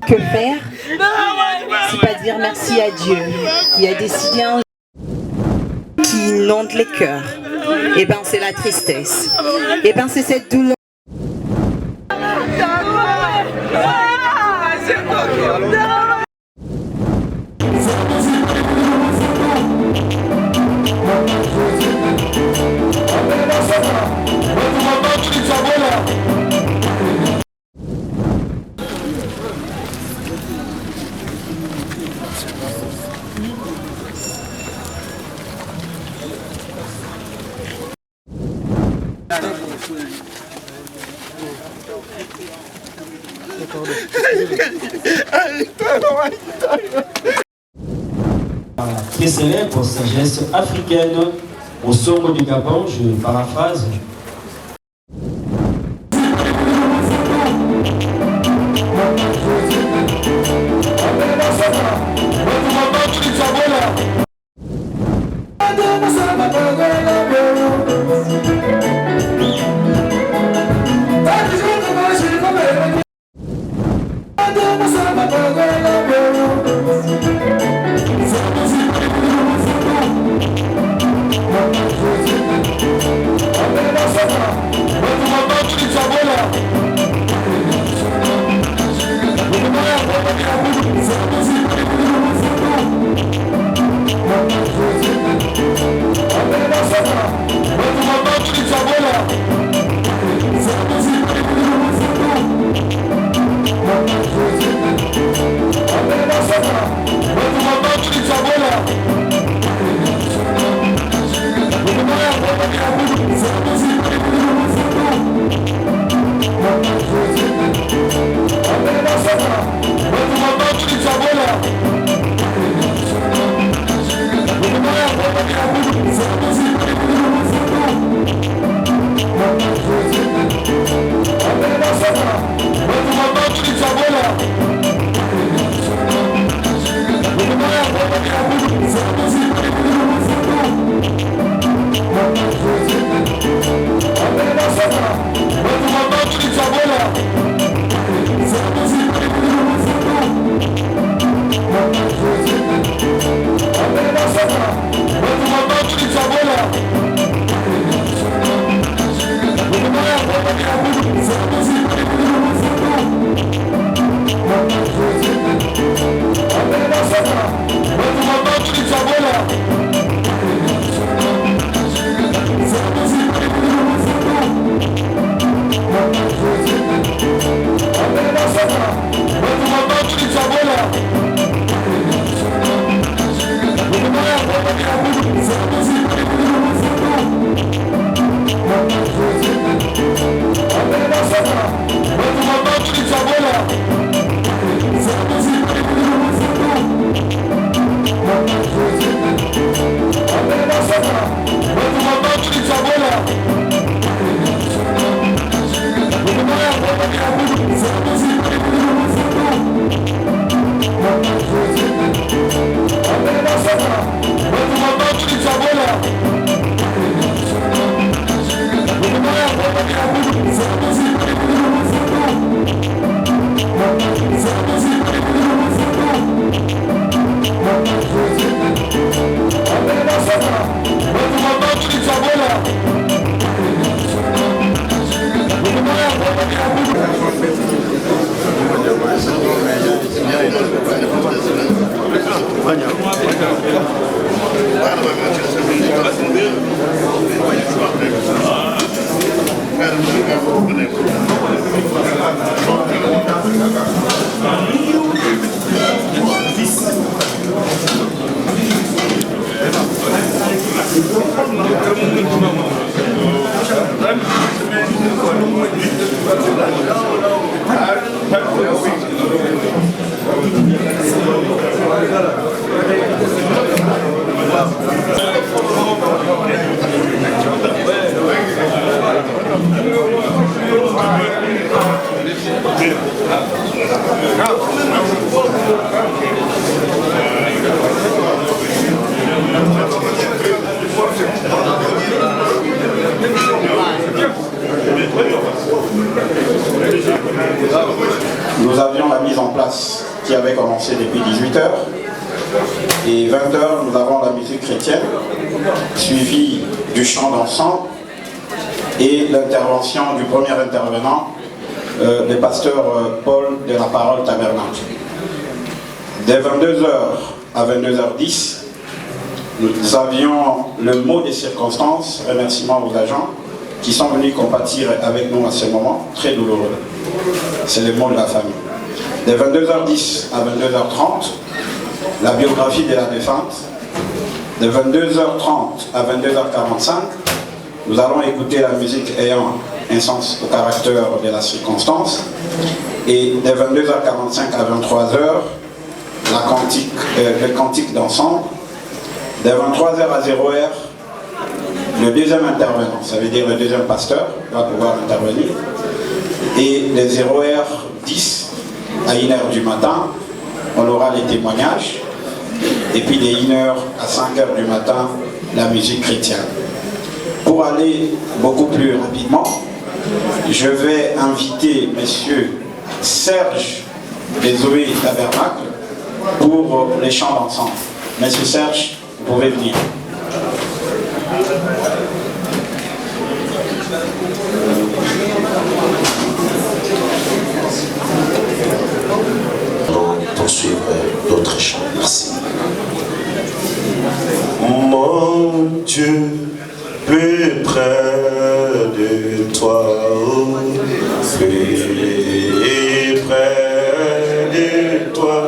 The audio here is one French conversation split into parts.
Que faire? C'est pas dire merci à Dieu qui a décidé un jour qui inonde les cœurs. Et ben c'est la tristesse. Et ben c'est cette douleur. Très célèbre sagesse africaine au sombre du Gabon, je paraphrase. nous avions la mise en place qui avait commencé depuis 18h. Et 20h, nous avons la musique chrétienne, suivie du chant d'ensemble et l'intervention du premier intervenant, le pasteur Paul de la Parole Tabernacle. Dès 22h à 22h10, nous avions le mot des circonstances, remerciement aux agents qui sont venus compatir avec nous à ce moment très douloureux. C'est le mot de la famille. De 22h10 à 22h30, la biographie de la défunte. De 22h30 à 22h45, nous allons écouter la musique ayant un sens au caractère de la circonstance. Et de 22h45 à 23h, le cantique d'ensemble. De 23h à 0h, le deuxième intervenant, ça veut dire le deuxième pasteur, va pouvoir intervenir. Et de 0h10 à 1h du matin, on aura les témoignages. Et puis de 1h à 5h du matin, la musique chrétienne. Pour aller beaucoup plus rapidement, je vais inviter M. Serge des Zoé Tabernacle pour les chants d'ensemble. M. Serge, vous pouvez venir. Poursuivre d'autres chants. Merci. Mon Dieu, plus près de toi, plus près de toi,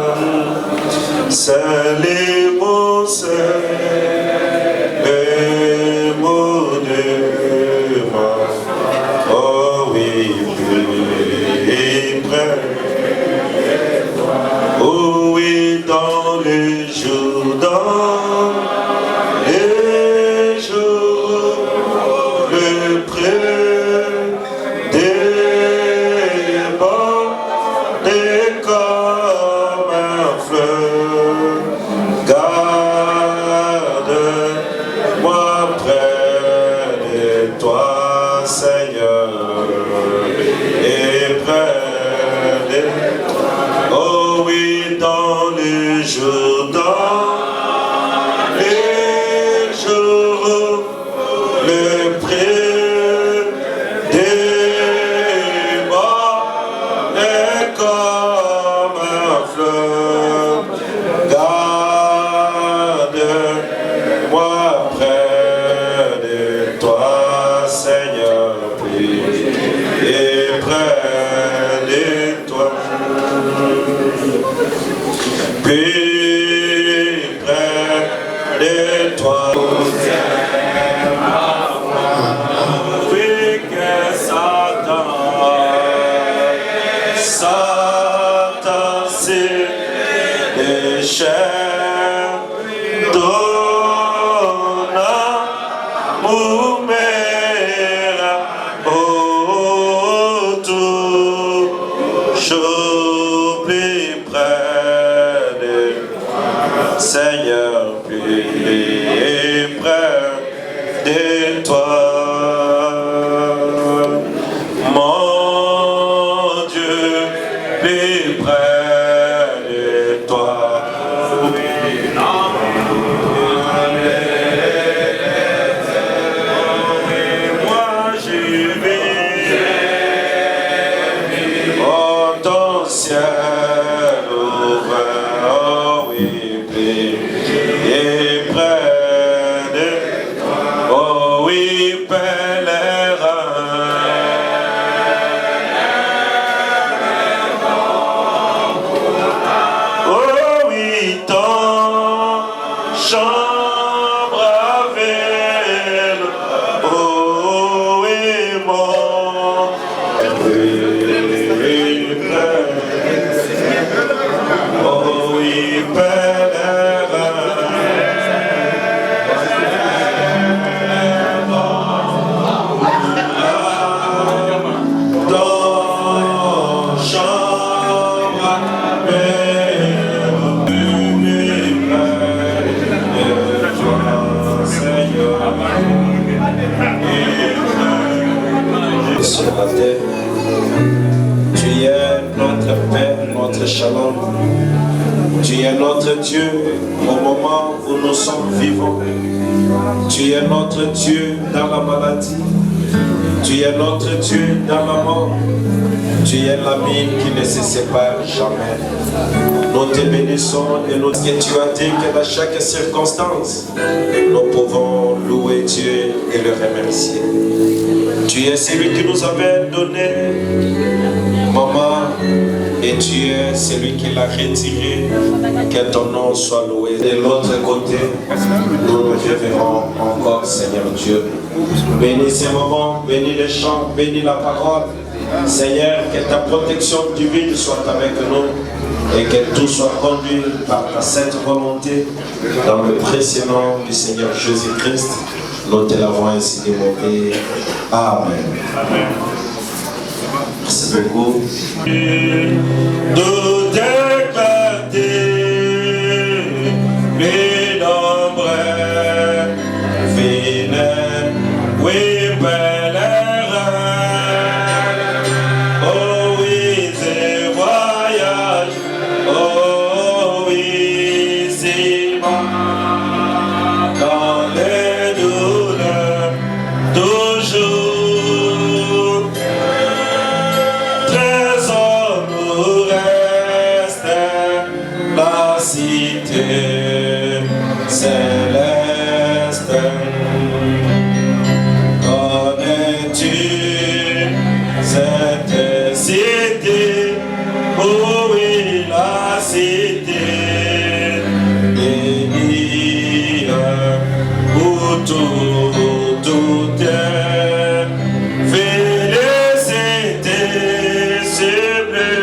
c'est les mots, c'est les mots de moi. Oh oui, plus près. Oh oui, dans les jours, le près des bords, des comme un fleuve, garde-moi près de toi, Seigneur, et près de toi. Oh oui, dans les jours, le près des bords est comme un fleuve, garde-moi près de toi, Seigneur, et près de toi. Plus près de toi. Oui, que Satan, c'est des chairs donna moumera toujours plus près de Seigneur, plus près de toi. Mon Dieu, plus près de toi. Moi je vais en ton ciel ouvert, oh oui, et près de toi, oh oui, pèlerin. Oh oui, ton chambre avec, oh oui, mon oh oui, pèlerin. Dans chambre sur la terre, tu es notre Père. notre shalom. Tu es notre Dieu au moment où nous sommes vivants. Tu es notre Dieu dans la maladie. Tu es notre Dieu dans la mort. Tu es l'ami qui ne se sépare jamais. Nous te bénissons et nous que tu as dit que dans chaque circonstance, nous pouvons louer Dieu et le remercier. Tu es celui qui nous avait donné, maman, et tu es celui qui l'a retiré. Que ton nom soit loué. De l'autre côté, nous nous révérons encore, Seigneur Dieu. Bénis ces moments, bénis les chants, bénis la parole. Seigneur, que ta protection divine soit avec nous et que tout soit conduit par ta sainte volonté. Dans le précieux nom du Seigneur Jésus-Christ, nous te l'avons ainsi demandé. Amen. Amen. Merci beaucoup. Nous déclarer les nombres vilains, oui, pèlerins. Oh oui, c'est voyage. Oh oui, c'est dans les douleurs, toujours. Céleste, connais-tu cette cité? Oh oui, la cité bénie où tout est félicité, c'est bleu.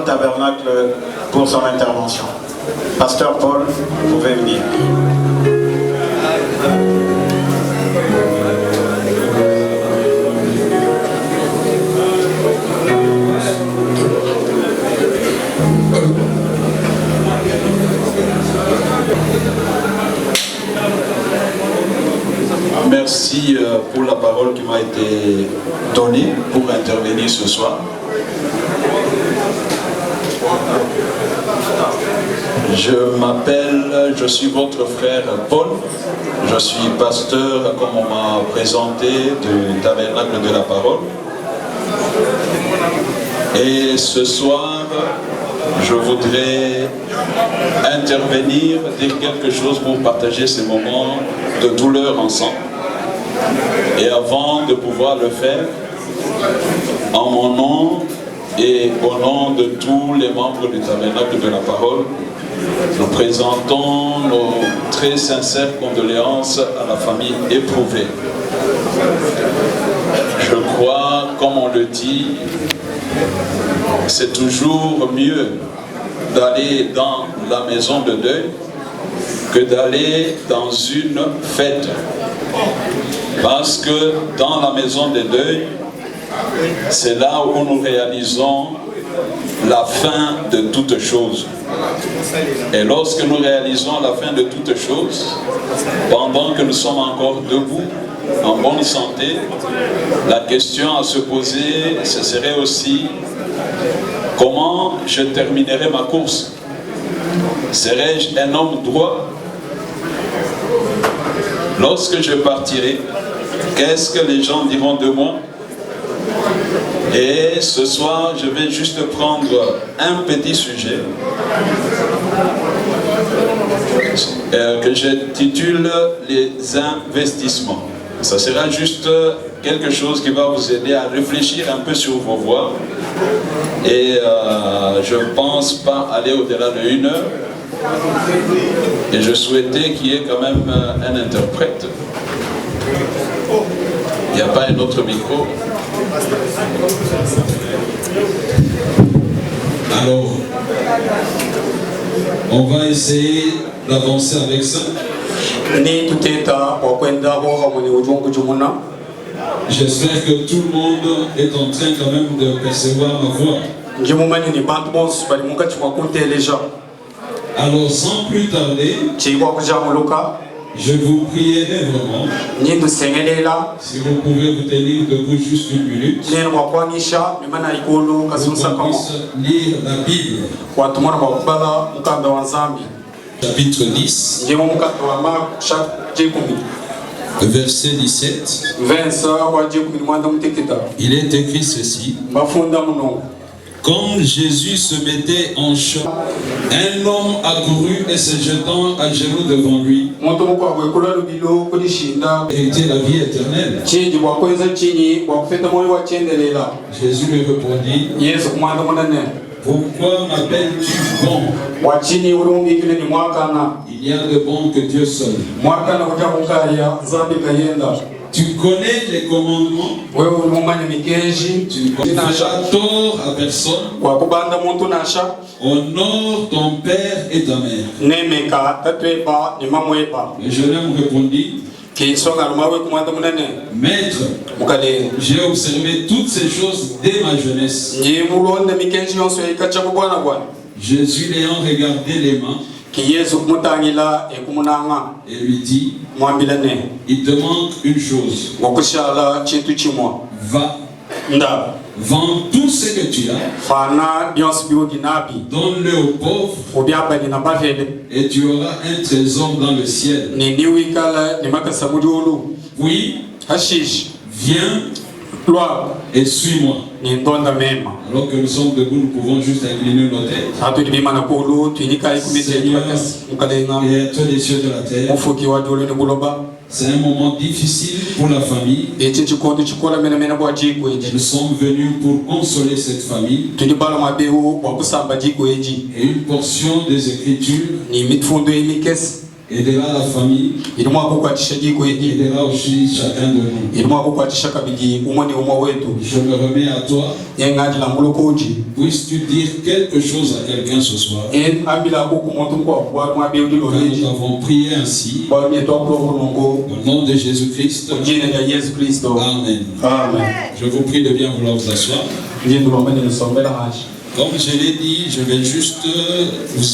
Tabernacle pour son intervention. Pasteur Paul, vous pouvez venir. pour la parole qui m'a été donnée pour intervenir ce soir. Je suis votre frère Paul, je suis pasteur, comme on m'a présenté, du Tabernacle de la Parole. Et ce soir, je voudrais intervenir, dire quelque chose pour partager ces moments de douleur ensemble. Et avant de pouvoir le faire, en mon nom et au nom de tous les membres du Tabernacle de la Parole, nous présentons nos très sincères condoléances à la famille éprouvée. Je crois, comme on le dit, c'est toujours mieux d'aller dans la maison de deuil que d'aller dans une fête. Parce que dans la maison de deuil, c'est là où nous réalisons la fin de toutes choses. Et lorsque nous réalisons la fin de toutes choses, pendant que nous sommes encore debout, en bonne santé, la question à se poser, ce serait aussi comment je terminerai ma course. Serai-je un homme droit? Lorsque je partirai, qu'est-ce que les gens diront de moi? Et ce soir, je vais juste prendre un petit sujet que j'intitule les investissements. Ça sera juste quelque chose qui va vous aider à réfléchir un peu sur vos voies. Et je ne pense pas aller au-delà de 1 heure. Et je souhaitais qu'il y ait quand même un interprète. Il n'y a pas un autre micro. Alors, on va essayer d'avancer avec ça. J'espère que tout le monde est en train quand même de percevoir ma voix. Alors, sans plus tarder, je vous prierai vraiment, si vous pouvez vous tenir debout juste 1 minute, pour qu'on puisse lire la Bible. Chapitre 10, verset 17, il est écrit ceci. Comme Jésus se mettait en chemin, un homme accourut et se jetant à genoux devant lui, était la vie éternelle. Jésus lui répondit, pourquoi m'appelles-tu bon? Il n'y a de bon que Dieu seul. Tu connais les commandements. Tu ne feras tort à personne. Honore ton père et ta mère. Le jeune homme répondit, Maître, j'ai observé toutes ces choses dès ma jeunesse. Jésus l'ayant regardé les mains, et lui dit, il te manque une chose. Va, vends tout ce que tu as, donne-le aux pauvres, et tu auras un trésor dans le ciel. Oui, viens et suis-moi. Alors que nous sommes debout, nous pouvons juste incliner nos têtes. Seigneur, Créateur des cieux et de la terre, c'est un moment difficile pour la famille. Nous sommes venus pour consoler cette famille. Et une portion des Écritures aidera la famille, aidera aussi chacun de nous. Je me remets à toi. Puisses-tu dire quelque chose à quelqu'un ce soir? Nous avons prié ainsi. Au nom de Jésus-Christ. Amen. Je vous prie de bien vouloir vous asseoir. Comme je l'ai dit, je vais juste vous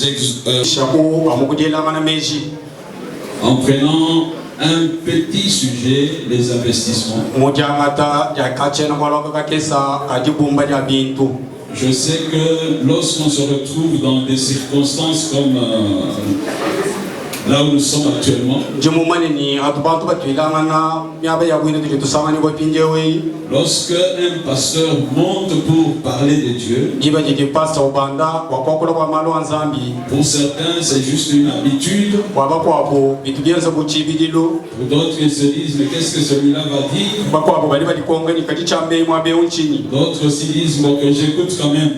en prenant un petit sujet, les investissements. Je sais que lorsqu'on se retrouve dans des circonstances comme là où nous sommes actuellement, lorsque un pasteur monte pour parler de Dieu, pour certains c'est juste une habitude, pour d'autres ils se disent mais qu'est-ce que celui-là va dire, d'autres aussi disent bon que j'écoute quand même.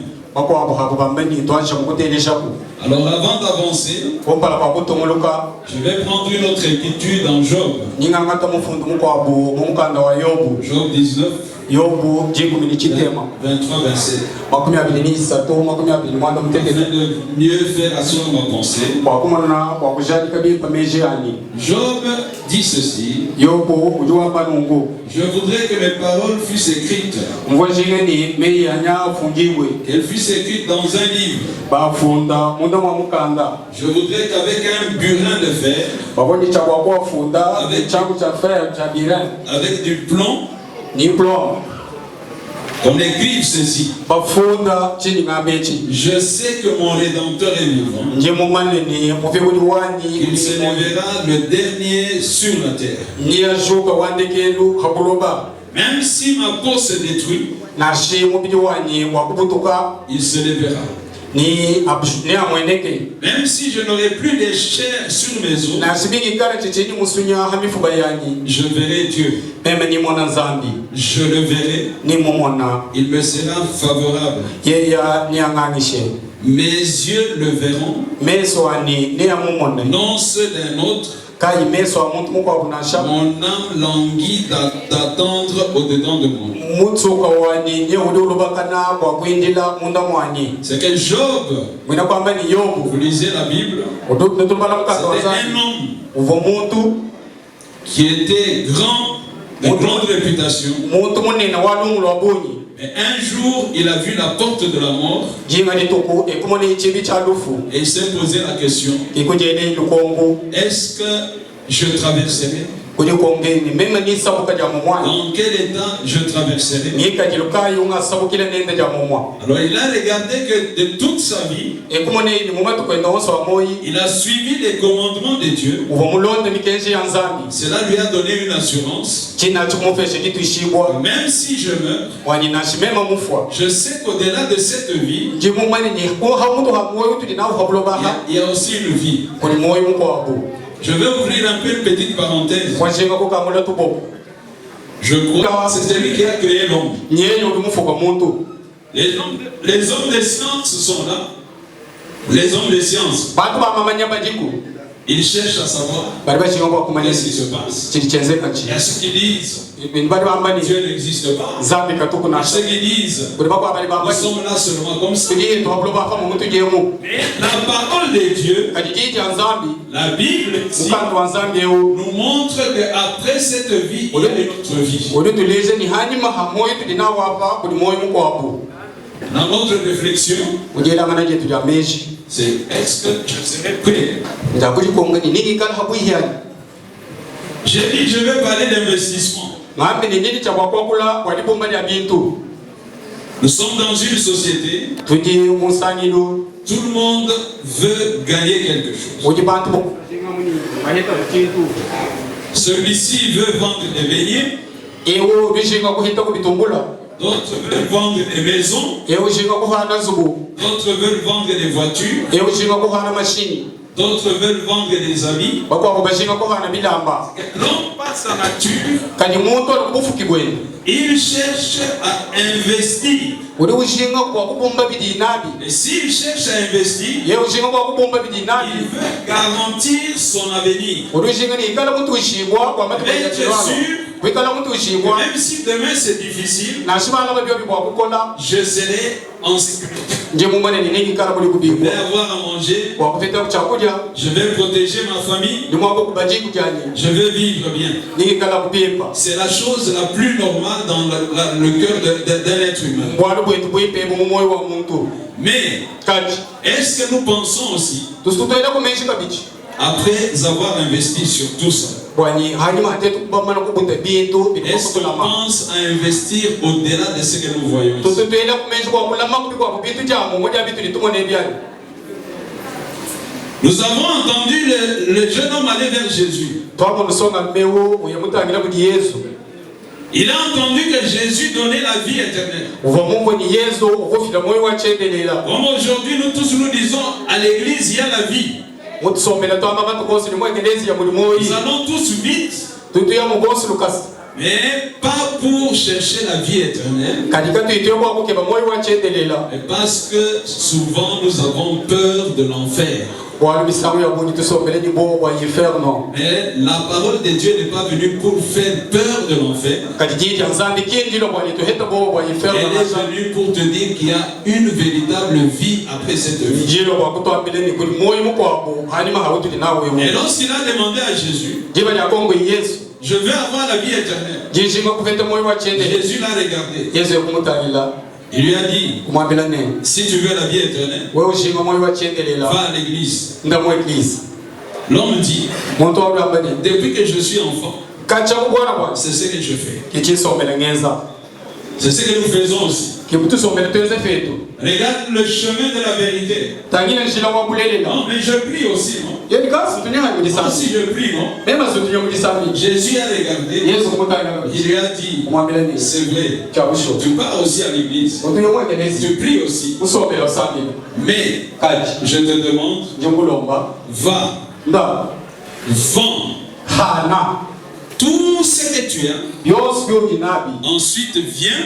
Alors avant d'avancer, je vais prendre une autre écriture dans Job. Job 19. 23-27. Afin de mieux faire asseoir ma pensée, Job dit ceci: je voudrais que mes paroles fussent écrites, qu'elles fussent écrites dans un livre. Je voudrais qu'avec un burin de fer, avec du plomb, qu'on écrive ceci. Je sais que mon Rédempteur est vivant. Il s'élèvera le dernier sur la terre. Même si ma peau se détruit, il se lèvera. Même si je n'aurai plus de chair sur mes os, je verrai Dieu. Je le verrai. Il me sera favorable. Mes yeux le verront, non ceux d'un autre. Mon âme languit d'attendre au-dedans de moi. C'est que Job, vous lisez la Bible, c'était un homme qui était grand, de grande réputation. Et un jour, il a vu la porte de la mort et il s'est posé la question: est-ce que je traverserai? Dans quel état je traverserai? Alors il a regardé que de toute sa vie, il a suivi les commandements de Dieu. Cela lui a donné une assurance. Même si je meurs, je sais qu'au-delà de cette vie, il y a aussi une vie. Je vais ouvrir un peu une petite parenthèse. Je crois que c'est celui qui a créé l'homme. Les hommes de science sont là. Les hommes de science. Ils cherchent à savoir qu'est-ce qui se passe. Il y a ceux qui disent Dieu n'existe pas. Il y a ceux qui disent nous sommes là seulement comme ça. Mais la parole de Dieu, la Bible ici, nous montre qu'après cette vie, il y a une autre vie. Dans notre réflexion, c'est est-ce que je serai prêt? J'ai dit je vais parler d'investissement. Nous sommes dans une société, tout le monde veut gagner quelque chose. Celui-ci veut vendre des beignets, d'autres veulent vendre des maisons, d'autres veulent vendre des voitures, d'autres veulent vendre des habits. L'homme par sa nature, il cherche à investir. Et s'il cherche à investir, il veut garantir son avenir. Être sûr que même si demain c'est difficile, je serai en sécurité. Je vais avoir à manger, je vais protéger ma famille, je vais vivre bien. C'est la chose la plus normale dans le cœur d'un être humain. Mais est-ce que nous pensons aussi après avoir investi sur tout ça, est-ce qu'on pense à investir au-delà de ce que nous voyons ici? Nous avons entendu le jeune homme aller vers Jésus. Il a entendu que Jésus donnait la vie éternelle. Comme aujourd'hui, nous tous nous disons, à l'église, il y a la vie. Nous allons tous vite, mais pas pour chercher la vie éternelle, mais parce que souvent nous avons peur de l'enfer. Mais la parole de Dieu n'est pas venue pour faire peur de l'enfer. Elle est venue pour te dire qu'il y a une véritable vie après cette vie. Et lorsqu'il a demandé à Jésus, je veux avoir la vie éternelle, Jésus l'a regardé. Il lui a dit, si tu veux la vie éternelle, va à l'église. L'homme dit, depuis que je suis enfant, c'est ce que je fais. C'est ce que nous faisons aussi. Regarde le chemin de la vérité. Non, mais je prie aussi, non? Ah, si je prie, non? Jésus a regardé. Il lui a dit, c'est vrai, tu pars aussi à l'église. Tu pries aussi. Mais je te demande, va, vends tout ce que tu as. Ensuite viens,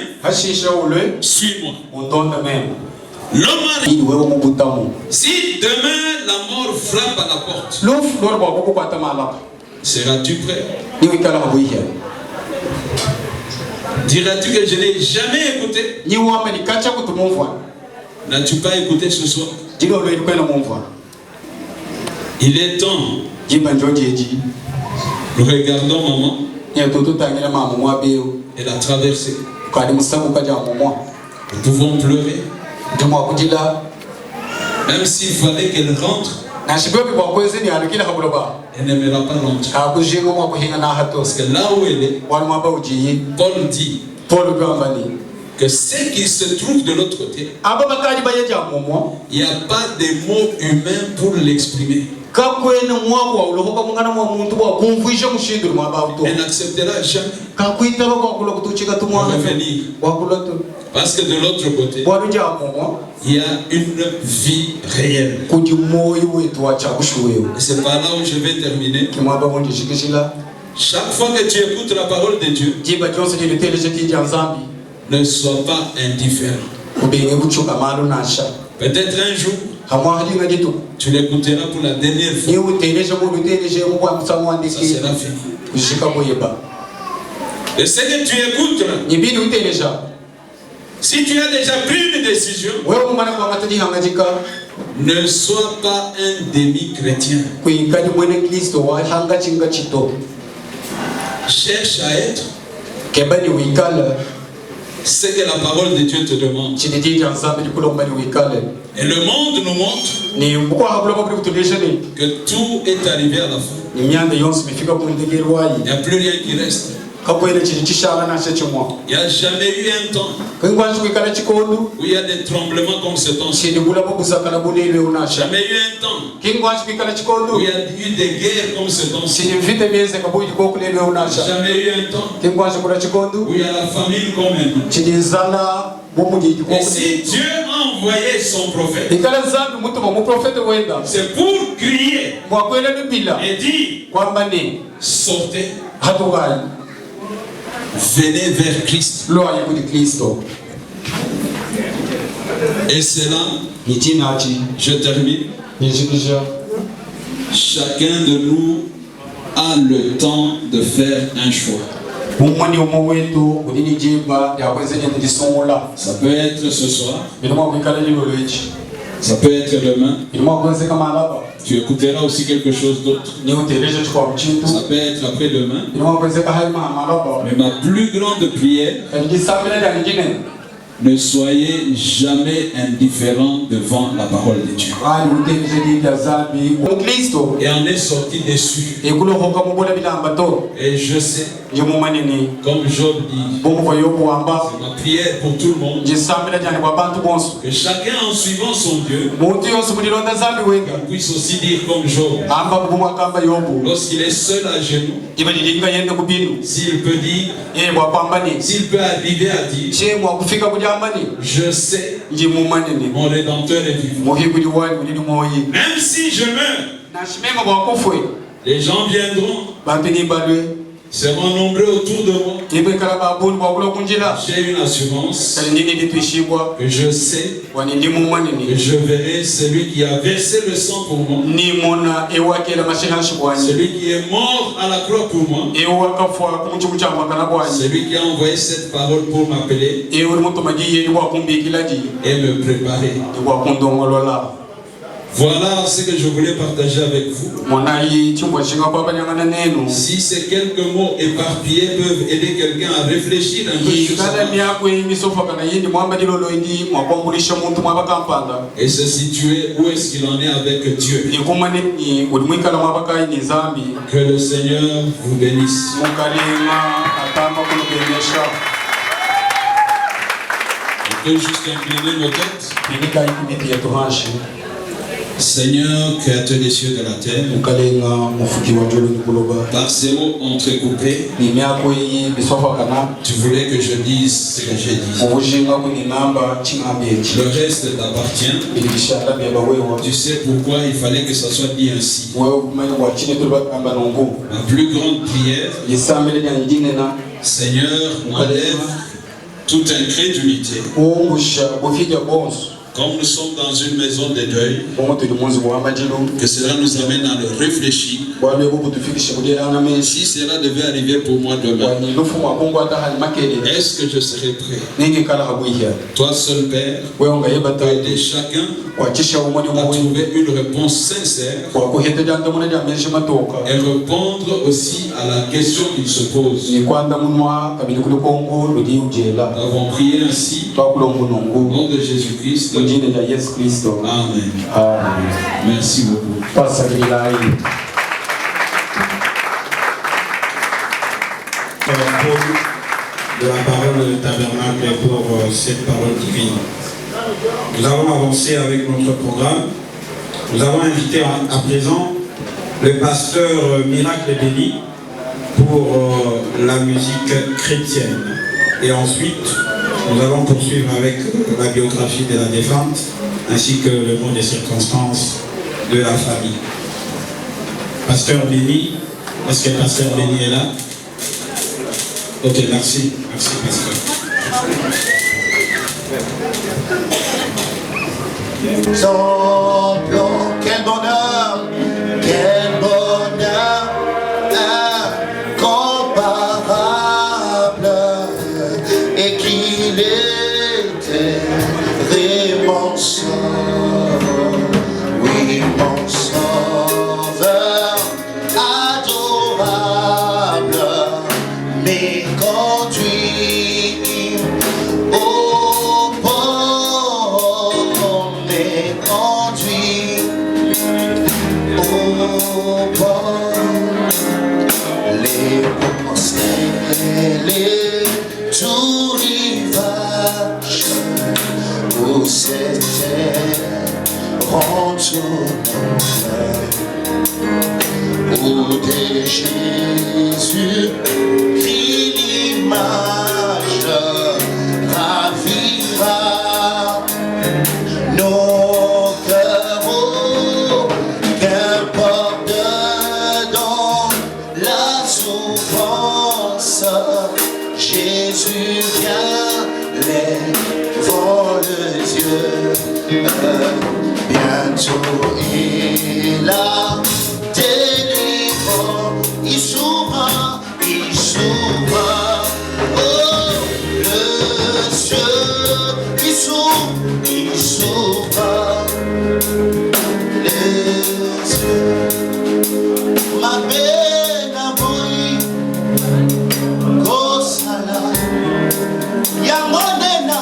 suis-moi. L'homme a dit, si demain la mort frappe à la porte, seras-tu prêt? Diras-tu que je n'ai jamais écouté? N'as-tu pas écouté ce soir? Il est temps. Nous regardons maman. Elle a traversé. Nous pouvons pleurer. Même s'il fallait qu'elle rentre, elle n'aimera pas rentrer. Parce que là où elle est, Paul dit que ce qui se trouve de l'autre côté, il n'y a pas de mots humains pour l'exprimer. Elle n'acceptera jamais revenir. Parce que de l'autre côté, il y a une vie réelle. Et c'est par là où je vais terminer. Chaque fois que tu écoutes la parole de Dieu, ne sois pas indifférent. Peut-être un jour, tu l'écouteras pour la dernière fois. Ça sera fini. Et ce que tu écoutes, si tu as déjà pris une décision, ne sois pas un demi-chrétien. Cherche à être ce que la parole de Dieu te demande. Et le monde nous montre que tout est arrivé à la fin. Il n'y a plus rien qui reste. Il n'y a jamais eu un temps où il y a des tremblements comme ce temps-ci. Jamais eu un temps où il y a eu des guerres comme ce temps-ci. Jamais eu un temps où il y a la famine comme maintenant. Et si Dieu a envoyé son prophète, c'est pour crier et dire, sortez, venez vers Christ. Et c'est là, je termine. Chacun de nous a le temps de faire un choix. Ça peut être ce soir, ça peut être demain. Tu écouteras aussi quelque chose d'autre. Ça peut être après-demain. Mais ma plus grande prière, Ne soyez jamais indifférents devant la parole de Dieu. Et on est sorti dessus. Et je sais, comme Job dit, c'est ma prière pour tout le monde, que chacun en suivant son Dieu puisse aussi dire comme Job, lorsqu'il est seul à genoux, s'il peut dire, s'il peut arriver à dire, je sais, mon Rédempteur est vivant. Même si je meurs, les gens viendront, seront nombreux autour de moi. J'ai une assurance que je sais que je verrai celui qui a versé le sang pour moi, celui qui est mort à la croix pour moi, celui qui a envoyé cette parole pour m'appeler et me préparer. Voilà ce que je voulais partager avec vous. Si ces quelques mots éparpillés peuvent aider quelqu'un à réfléchir un peu sur ça et se situer où est-ce qu'il en est avec Dieu. Que le Seigneur vous bénisse. On peut juste incliner nos têtes. Seigneur, créateur des cieux et de la terre, par ces mots entrecoupés, tu voulais que je dise ce que j'ai dit. Le reste t'appartient. Tu sais pourquoi il fallait que ça soit dit ainsi. Ma plus grande prière, Seigneur, enlève toute incrédulité. Comme nous sommes dans une maison de deuil, que cela nous amène à le réfléchir. Si cela devait arriver pour moi demain, est-ce que je serai prêt? Toi seul Père, peut aider chacun à trouver une réponse sincère et répondre aussi à la question qu'il se pose. Nous avons prié ainsi au nom de Jésus-Christ. Amen. Merci beaucoup. De la parole de tabernacle et pour cette parole divine. Nous avons avancé avec notre programme. Nous avons invité à présent le pasteur Miracle Béni pour la musique chrétienne. Et ensuite, nous allons poursuivre avec la biographie de la défunte ainsi que le mot des circonstances de la famille. Pasteur Béni, est-ce que Pasteur Béni est là? Ok, merci. Merci, Pasteur. Sans plan, quel bonheur incomparable, et qu'il était vraiment oui, mon sauveur adorable, mais conduit au port, mais conduit au port, les pensées, les tout rivage où c'était retourné, où des Jésus qui l'image ravira nos cœurs, qu'importe dans la souffrance, Jésus vient lèvant les yeux. Bientôt il a délivré, il s'ouvre, oh, le cieux, il s'ouvre, les yeux, ma peine a mouru, Kosala, Yamonena,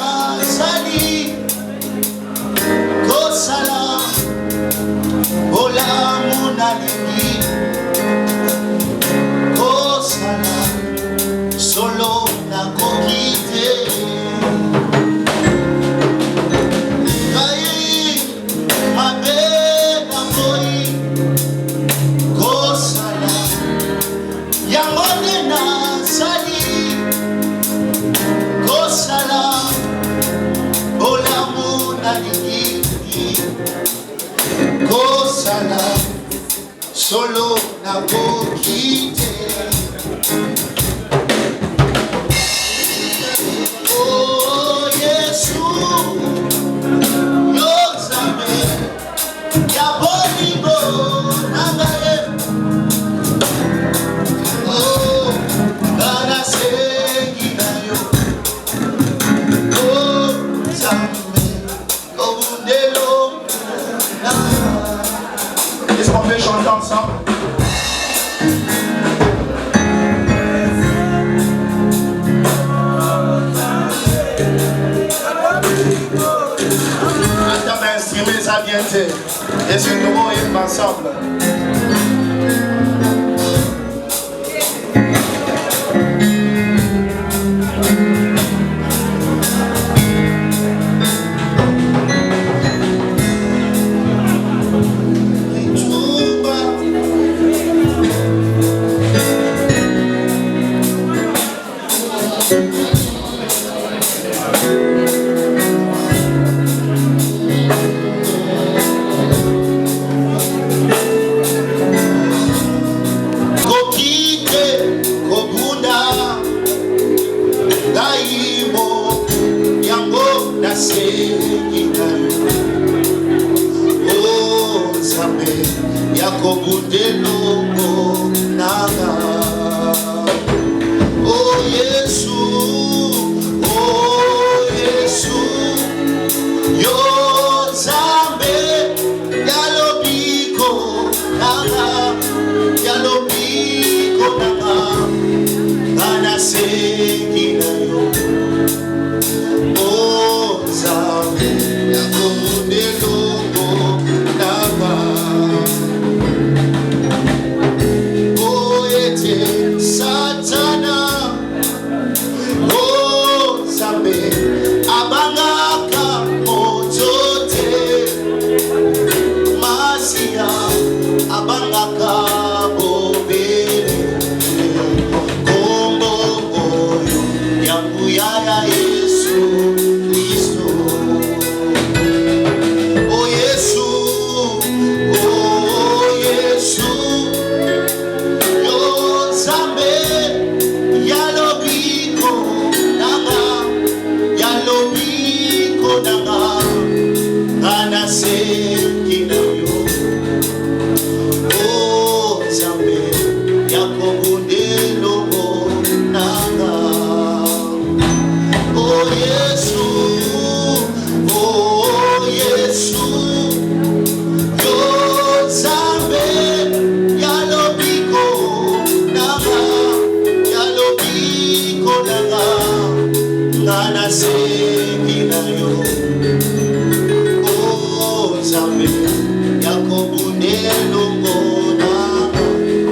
solo na kokite. Oh Yesu, yo zame ya bolingo nangaye. Oh, kana sengi na yo. Oh zame, obundelo na. Est-ce qu'on peut chanter ensemble? Ça vient de et ce nouveau est ensemble.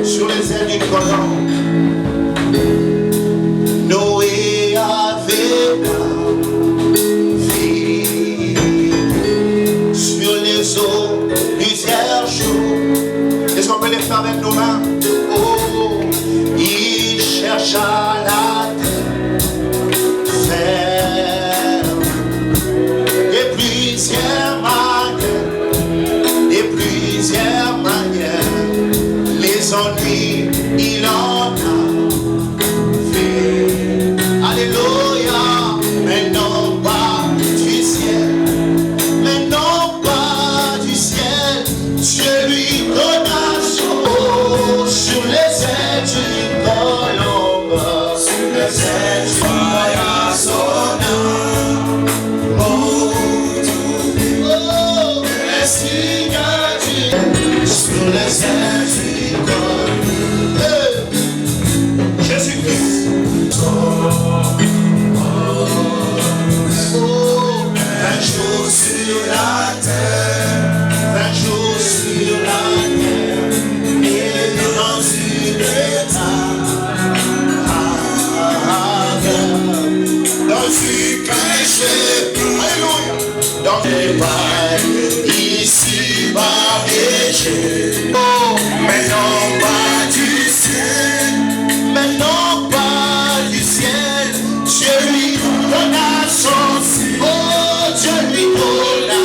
Sur les ailes du colon, Noé avait vie sur les eaux du Serge. Est-ce qu'on peut les faire avec nos mains? Oh, il chercha la terre de plusieurs manières, les ennuis, il en a fait. Alléluia, mais non pas du ciel, mais non pas du ciel. Dieu lui donna son sur les ailes du colombe, sur les ailes du voyage son âme. Oh, les signes sur les ailes du colombe. Jésus-Christ. Un jour sur la terre, un jour sur la terre, et dans une dans une péché, alléluia, dans les bails, ici bas péché. Oh, mais non pas du ciel, mais non pas du ciel, Dieu lui donna son signe. Oh, Dieu lui donna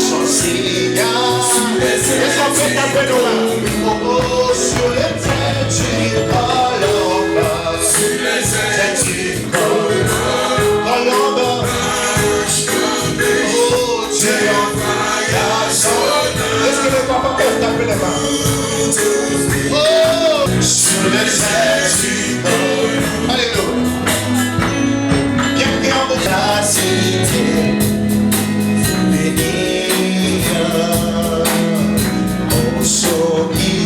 son signe. Est-ce qu'on peut taper nos mains? Oh, oh. Oh, sur les ailes. Alléluia. Quelqu'un vous a cité. Soki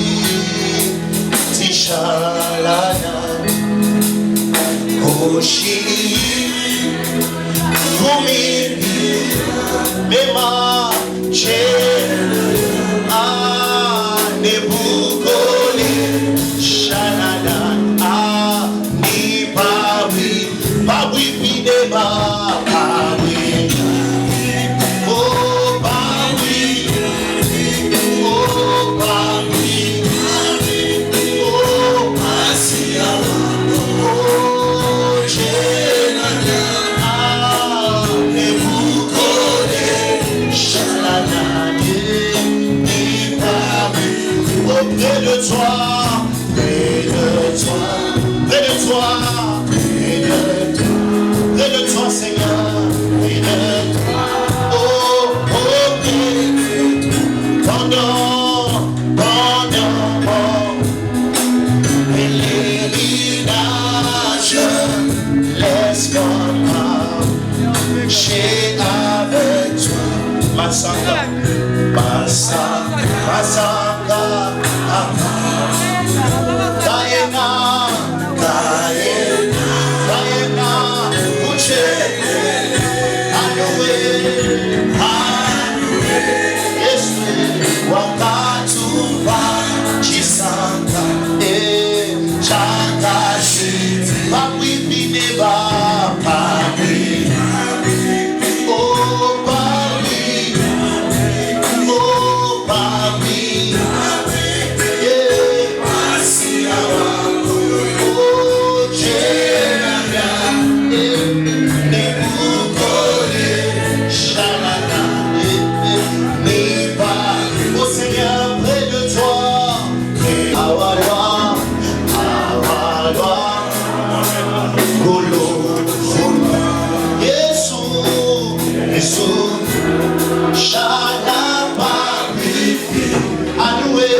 Tishalana Koshi Fumimi Mema Che Nebukole Shalana Ni Bawi Bawi Bideba Bawi Oh Bawi Oh Bawi Oh Asia Oh Chenana Nebukole Shalana Ni Bawi Oh près de toi près de toi près de toi près de toi Seigneur près de toi oh pendant pèlerinage laisse qu'on marcher avec toi Masanga Kaena Uche Yesu wakatupa chisanga chakashi papwipine papi oh papi oh papi yeah asia wako oh jena nebukole shalana au Seigneur près de toi, Awadwa, Golo, Yesu, Shalama, Anoué,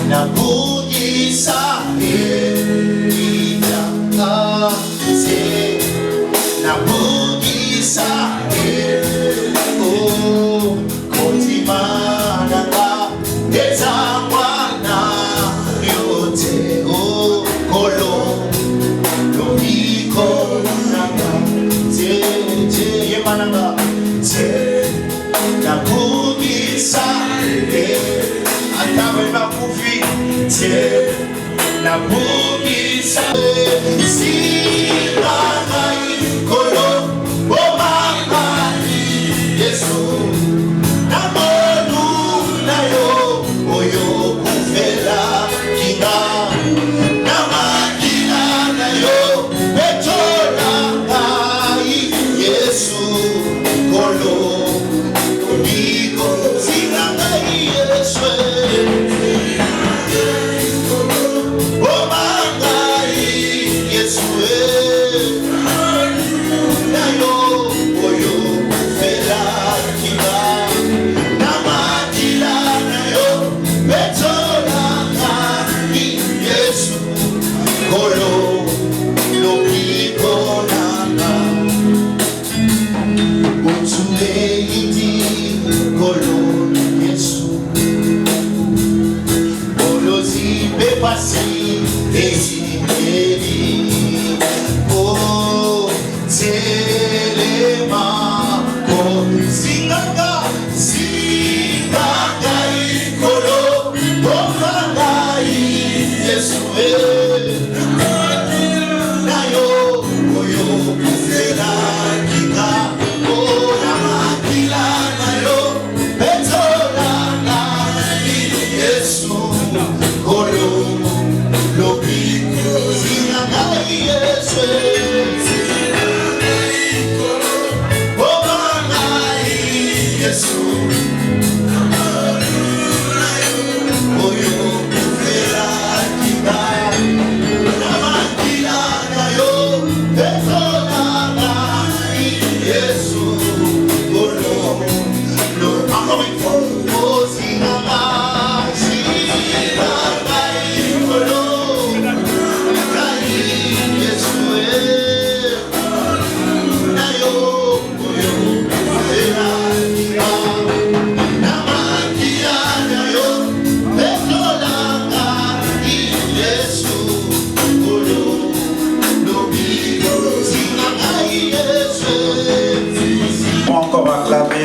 Nabugisa Nabugisa oh Kotimana Ezamwana yote oh Kolo Lomiko Nanga Te Yemananga Te Nabugisa Atawe makufi Te Nabugisa Sinangai Kolo Bomangai Yesu Namonu Nayo Oyo Kufela Kinga Namakina Nayo Betola Ngai Yesu Kolo Biko Sinangai Yesu Bomangai Yesu Oh, Telema, oh, Singanga, Ikolo, Bofangai, Yesu, Nayo, Oyo, Kufela, Kika, oh, Namakila, Nayo, Betola, Yesu, Kolo.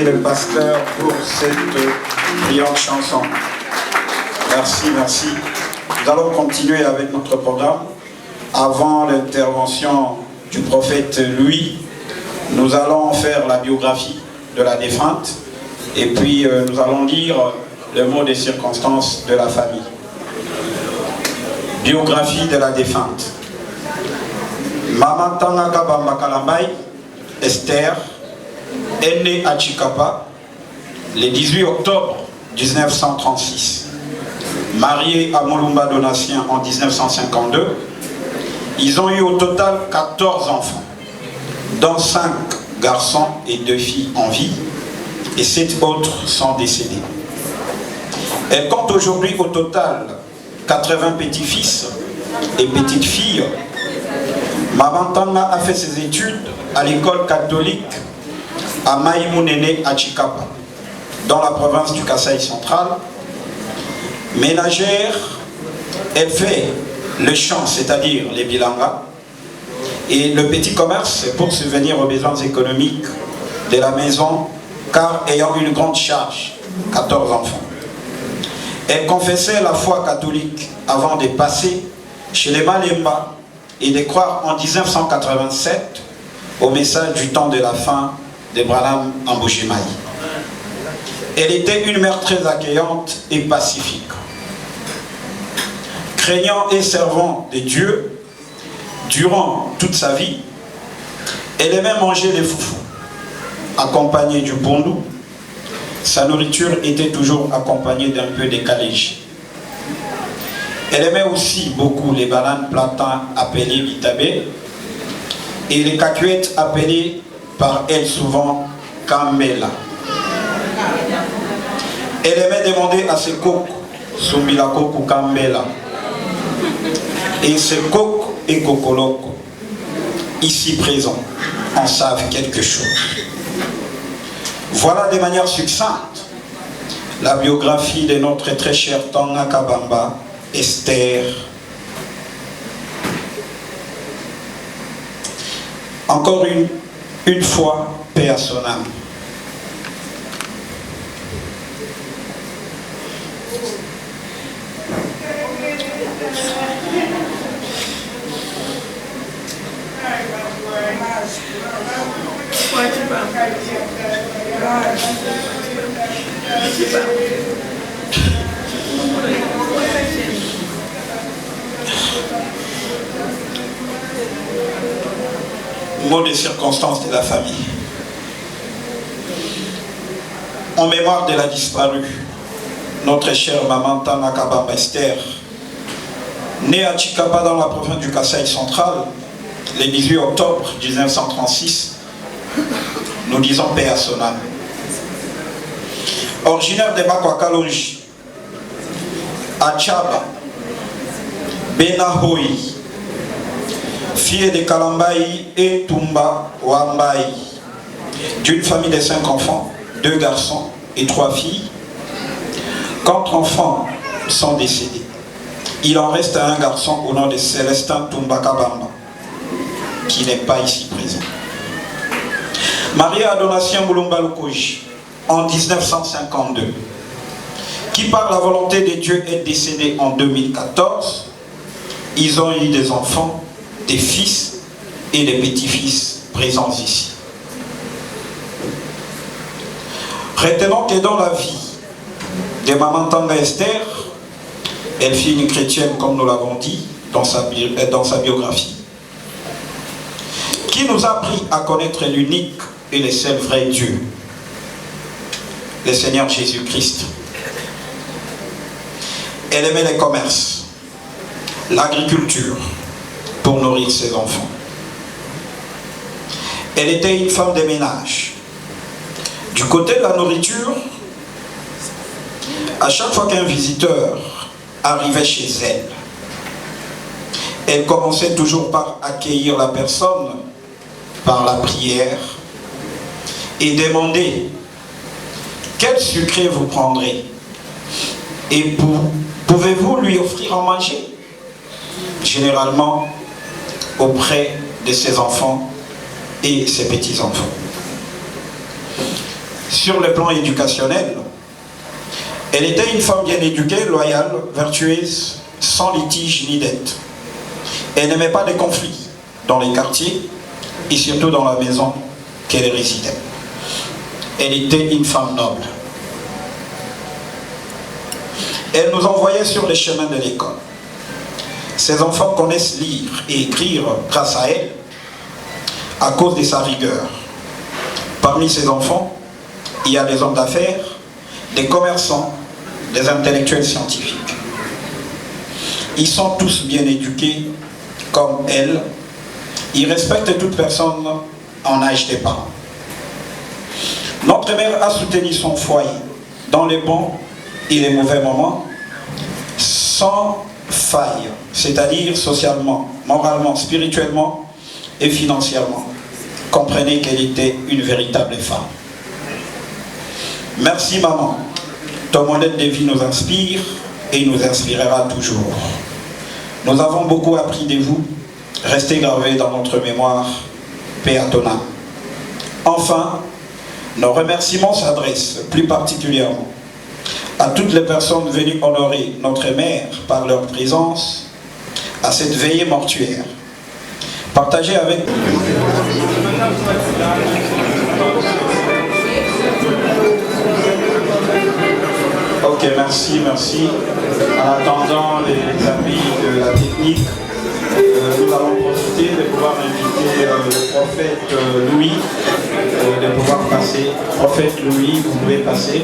Le pasteur pour cette brillante chanson. Merci, merci. Nous allons continuer avec notre programme. Avant l'intervention du prophète Louis, nous allons faire la biographie de la défunte et puis nous allons lire le mot des circonstances de la famille. Biographie de la défunte. Maman Tanga Kabamba Kalambay, Esther, est née à Chikapa le 18 octobre 1936. Mariée à Mulumba Donatien en 1952, ils ont eu au total 14 enfants, dont 5 garçons et 2 filles en vie, et 7 autres sont décédés. Elle compte aujourd'hui au total 80 petits-fils et petites-filles. Maman Tanga a fait ses études à l'école catholique à Maïmounene à Chikapa, dans la province du Kasaï central. Ménagère, elle fait le champ, c'est-à-dire les bilangas, et le petit commerce pour subvenir aux besoins économiques de la maison, car ayant une grande charge, 14 enfants. Elle confessait la foi catholique avant de passer chez les Malemba et de croire en 1987 au message du temps de la fin de Branham en Bouchimaï. Elle était une mère très accueillante et pacifique. Craignant et servant de Dieu, durant toute sa vie, elle aimait manger des foufous, accompagnée du pondou. Sa nourriture était toujours accompagnée d'un peu de calégie. Elle aimait aussi beaucoup les bananes plantains appelées bitabé et les cacahuètes appelées par elle souvent Kambela. Elle aimait demander à ses coqs, Sumbilako ou Kambela. Et ces coqs et cocolocos, ici présents, en savent quelque chose. Voilà de manière succincte la biographie de notre très chère Tanga Kabamba, Esther. Encore une fois, paix à son âme. Mot des circonstances de la famille. En mémoire de la disparue, notre chère maman Tanga Kabamba Esther, née à Chikapa dans la province du Kasaï central, le 18 octobre 1936, nous disons paix à son âme. Originaire de Bakwakalonji, à Tchaba, Benahoy, fille de Kalambaï et Tumba Wambaï, d'une famille de 5 enfants, 2 garçons et 3 filles. 4 enfants sont décédés. Il en reste un garçon au nom de Célestin Tumba Kabamba, qui n'est pas ici présent. Mariée à Donatien Mulumba Lukoji en 1952, qui par la volonté de Dieu est décédée en 2014. Ils ont eu des enfants, des fils et des petits-fils présents ici. Retenons que dans la vie de Maman Tanga Esther, elle fut une chrétienne, comme nous l'avons dit dans sa biographie, qui nous a appris à connaître l'unique et le seul vrai Dieu. le Seigneur Jésus-Christ. Elle aimait les commerces, l'agriculture, pour nourrir ses enfants. Elle était une femme de ménage. Du côté de la nourriture, à chaque fois qu'un visiteur arrivait chez elle, elle commençait toujours par accueillir la personne par la prière et demander quel sucré vous prendrez et pouvez-vous lui offrir à manger, généralement auprès de ses enfants et ses petits-enfants. Sur le plan éducationnel, elle était une femme bien éduquée, loyale, vertueuse, sans litige ni dette. Elle n'aimait pas les conflits dans les quartiers et surtout dans la maison qu'elle résidait. Elle était une femme noble. Elle nous envoyait sur les chemins de l'école. Ses enfants connaissent lire et écrire grâce à elle, à cause de sa rigueur. Parmi ses enfants, il y a des hommes d'affaires, des commerçants, des intellectuels scientifiques. Ils sont tous bien éduqués comme elle. Ils respectent toute personne en âge des parents. Notre mère a soutenu son foyer dans les bons et les mauvais moments, sans faille, c'est-à-dire socialement, moralement, spirituellement et financièrement. Comprenez qu'elle était une véritable femme. Merci maman, ton modèle de vie nous inspire et nous inspirera toujours. Nous avons beaucoup appris de vous, restez gravés dans notre mémoire, paix à ton âme. Enfin, nos remerciements s'adressent plus particulièrement à toutes les personnes venues honorer notre mère par leur présence à cette veillée mortuaire. Partagez avec Ok, merci. En attendant les amis de la technique, nous allons profiter de pouvoir inviter le prophète Louis, de pouvoir passer. Prophète Louis, vous pouvez passer.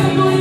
Thank you.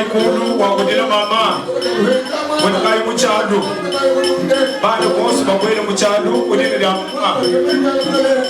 Ikulu wakudila mama Munakai muchadu Bana konsu bakwele muchadu Kudila ya mama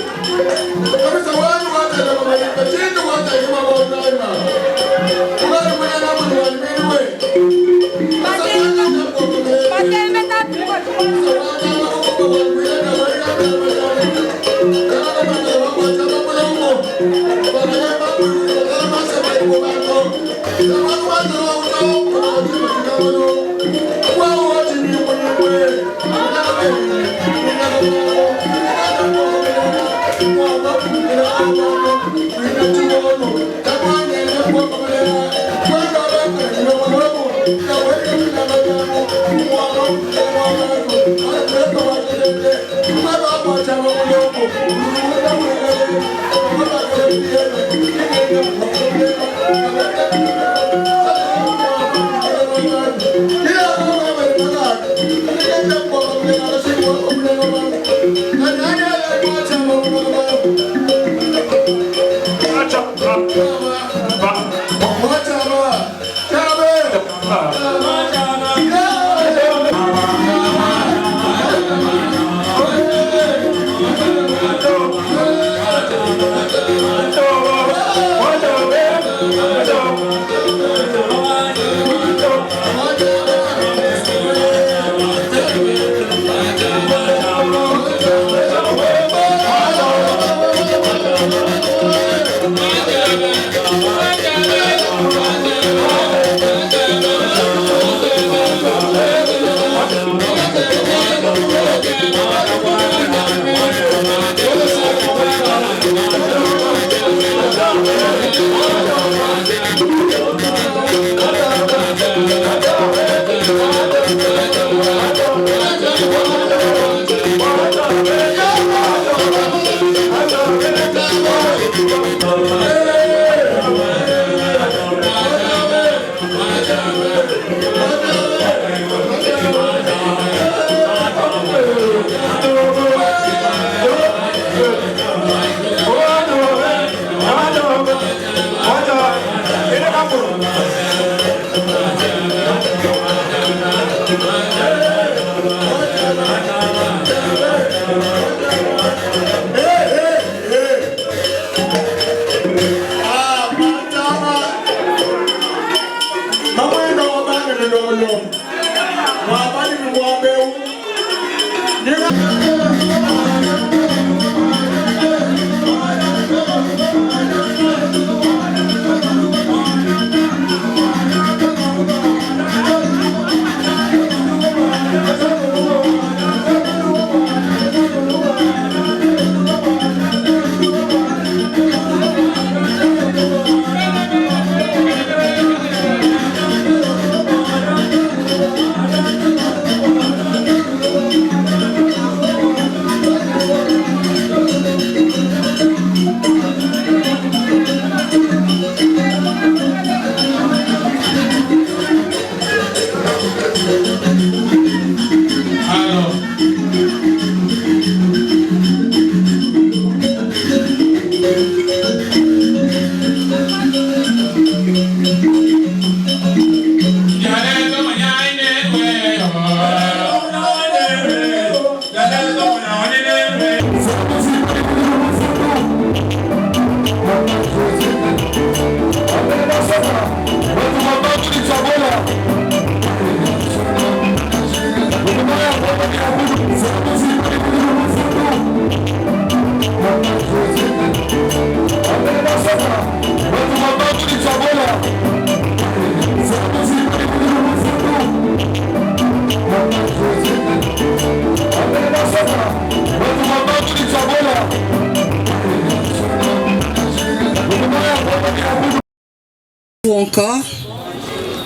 Ou encore,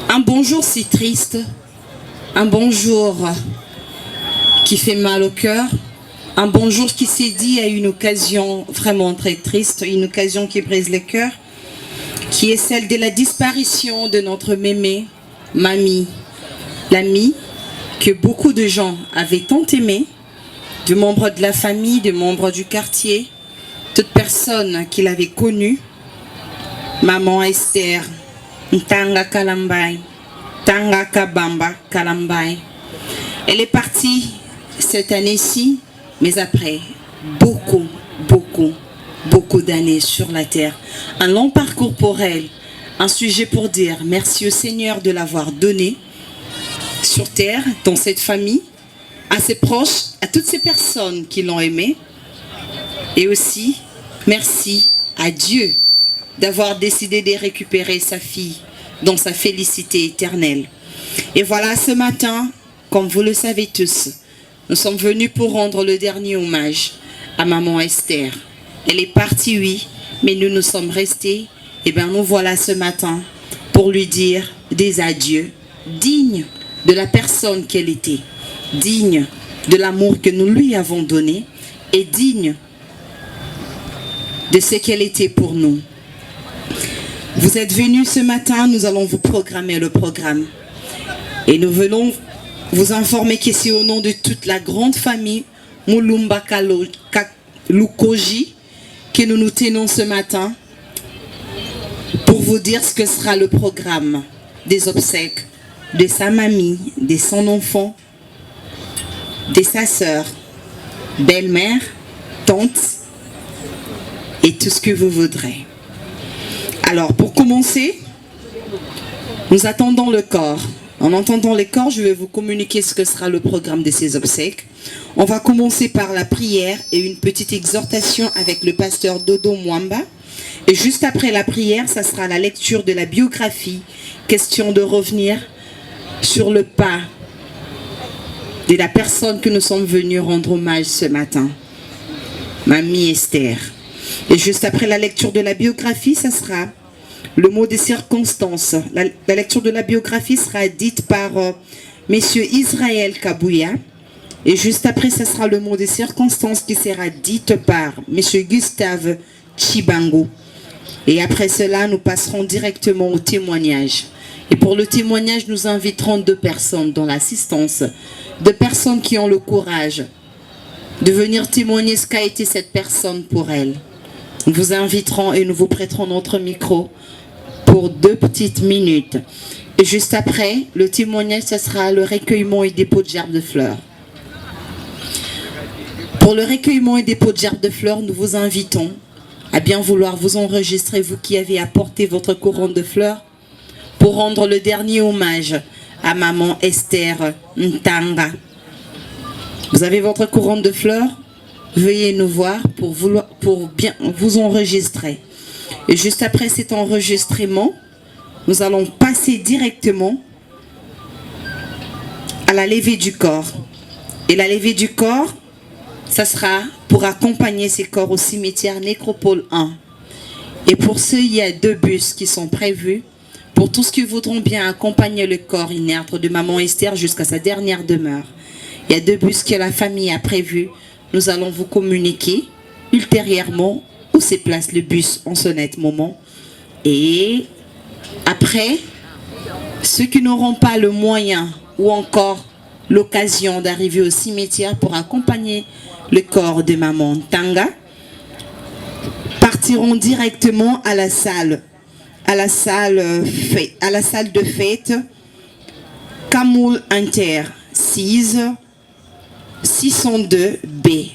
un bonjour si triste, un bonjour qui fait mal au cœur, un bonjour qui s'est dit à une occasion vraiment très triste, une occasion qui brise le cœur, qui est celle de la disparition de notre mémé, mamie, l'amie que beaucoup de gens avaient tant aimé, de membres de la famille, de membres du quartier, toute personne qui l'avait connue, maman Esther, Tanga Kalambay, Tanga Kabamba Kalambay. Elle est partie cette année-ci, mais après beaucoup d'années sur la terre. Un long parcours pour elle, un sujet pour dire merci au Seigneur de l'avoir donné sur terre, dans cette famille, à ses proches, à toutes ces personnes qui l'ont aimée. Et aussi, merci à Dieu d'avoir décidé de récupérer sa fille dans sa félicité éternelle. Et voilà, ce matin, comme vous le savez tous, nous sommes venus pour rendre le dernier hommage à maman Esther. Elle est partie, oui, mais nous sommes restés. Et bien nous voilà ce matin pour lui dire des adieux dignes de la personne qu'elle était, dignes de l'amour que nous lui avons donné et dignes de ce qu'elle était pour nous. Vous êtes venus ce matin, nous allons vous programmer le programme. Et nous venons vous informer que c'est au nom de toute la grande famille Mulumba Lukoji que nous nous tenons ce matin pour vous dire ce que sera le programme des obsèques de sa mamie, de son enfant, de sa sœur, belle-mère, tante et tout ce que vous voudrez. Alors, pour commencer, nous attendons le corps. En entendant les corps, je vais vous communiquer ce que sera le programme de ces obsèques. On va commencer par la prière et une petite exhortation avec le pasteur Dodo Mwamba. Et juste après la prière, ça sera la lecture de la biographie. Question de revenir sur le pas de la personne que nous sommes venus rendre hommage ce matin, Mamie Esther. Et juste après la lecture de la biographie, ça sera le mot des circonstances. La lecture de la biographie sera dite par Monsieur Israël Kabouya. Et juste après, ça sera le mot des circonstances qui sera dite par Monsieur Gustave Chibango. Et après cela, nous passerons directement au témoignage. Et pour le témoignage, nous inviterons 2 personnes dans l'assistance. 2 personnes qui ont le courage de venir témoigner ce qu'a été cette personne pour elle. Nous vous inviterons et nous vous prêterons notre micro pour 2 petites minutes. Et juste après, le témoignage, ce sera le recueillement et dépôt de gerbes de fleurs. Pour le recueillement et dépôt de gerbes de fleurs, nous vous invitons à bien vouloir vous enregistrer, vous qui avez apporté votre couronne de fleurs, pour rendre le dernier hommage à maman Esther Ntanga. Vous avez votre couronne de fleurs? Veuillez nous voir pour bien vous enregistrer. Et juste après cet enregistrement, nous allons passer directement à la levée du corps. Et la levée du corps, ça sera pour accompagner ces corps au cimetière Nécropole 1. Et pour ceux, il y a 2 bus qui sont prévus pour tous ceux qui voudront bien accompagner le corps inerte de maman Esther jusqu'à sa dernière demeure. Il y a 2 bus que la famille a prévus. Nous allons vous communiquer ultérieurement où se place le bus en ce net moment. Et après, ceux qui n'auront pas le moyen ou encore l'occasion d'arriver au cimetière pour accompagner le corps de maman Ntanga partiront directement à la salle de fête Kamoul Inter 602B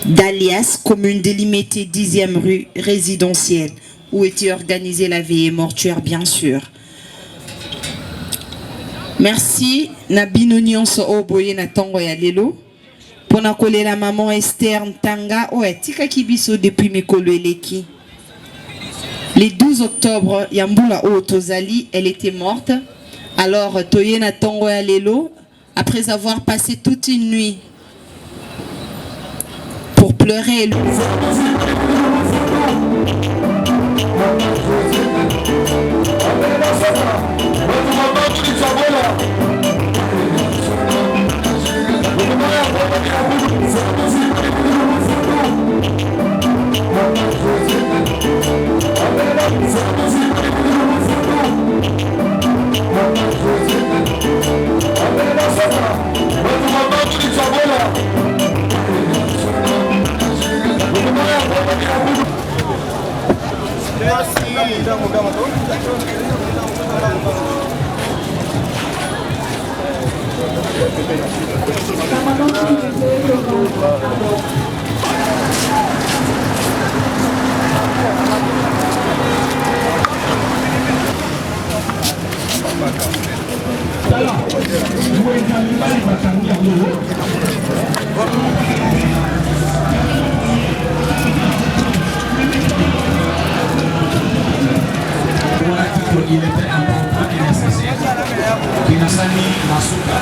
d'Alias, commune délimitée 10e rue résidentielle, où était organisée la veillée mortuaire, bien sûr. Merci. Nabino nyonso oboye na tongo ya lelo. Pona kolela maman Esther Ntanga o etika kibiso depuis mikolo eleki. Le 12 octobre, Yambula Otozali, elle était morte. Alors, toye na tongo ya lelo, après avoir passé toute une nuit pour pleurer. Il était important et nécessaire. Kinasani Masuka.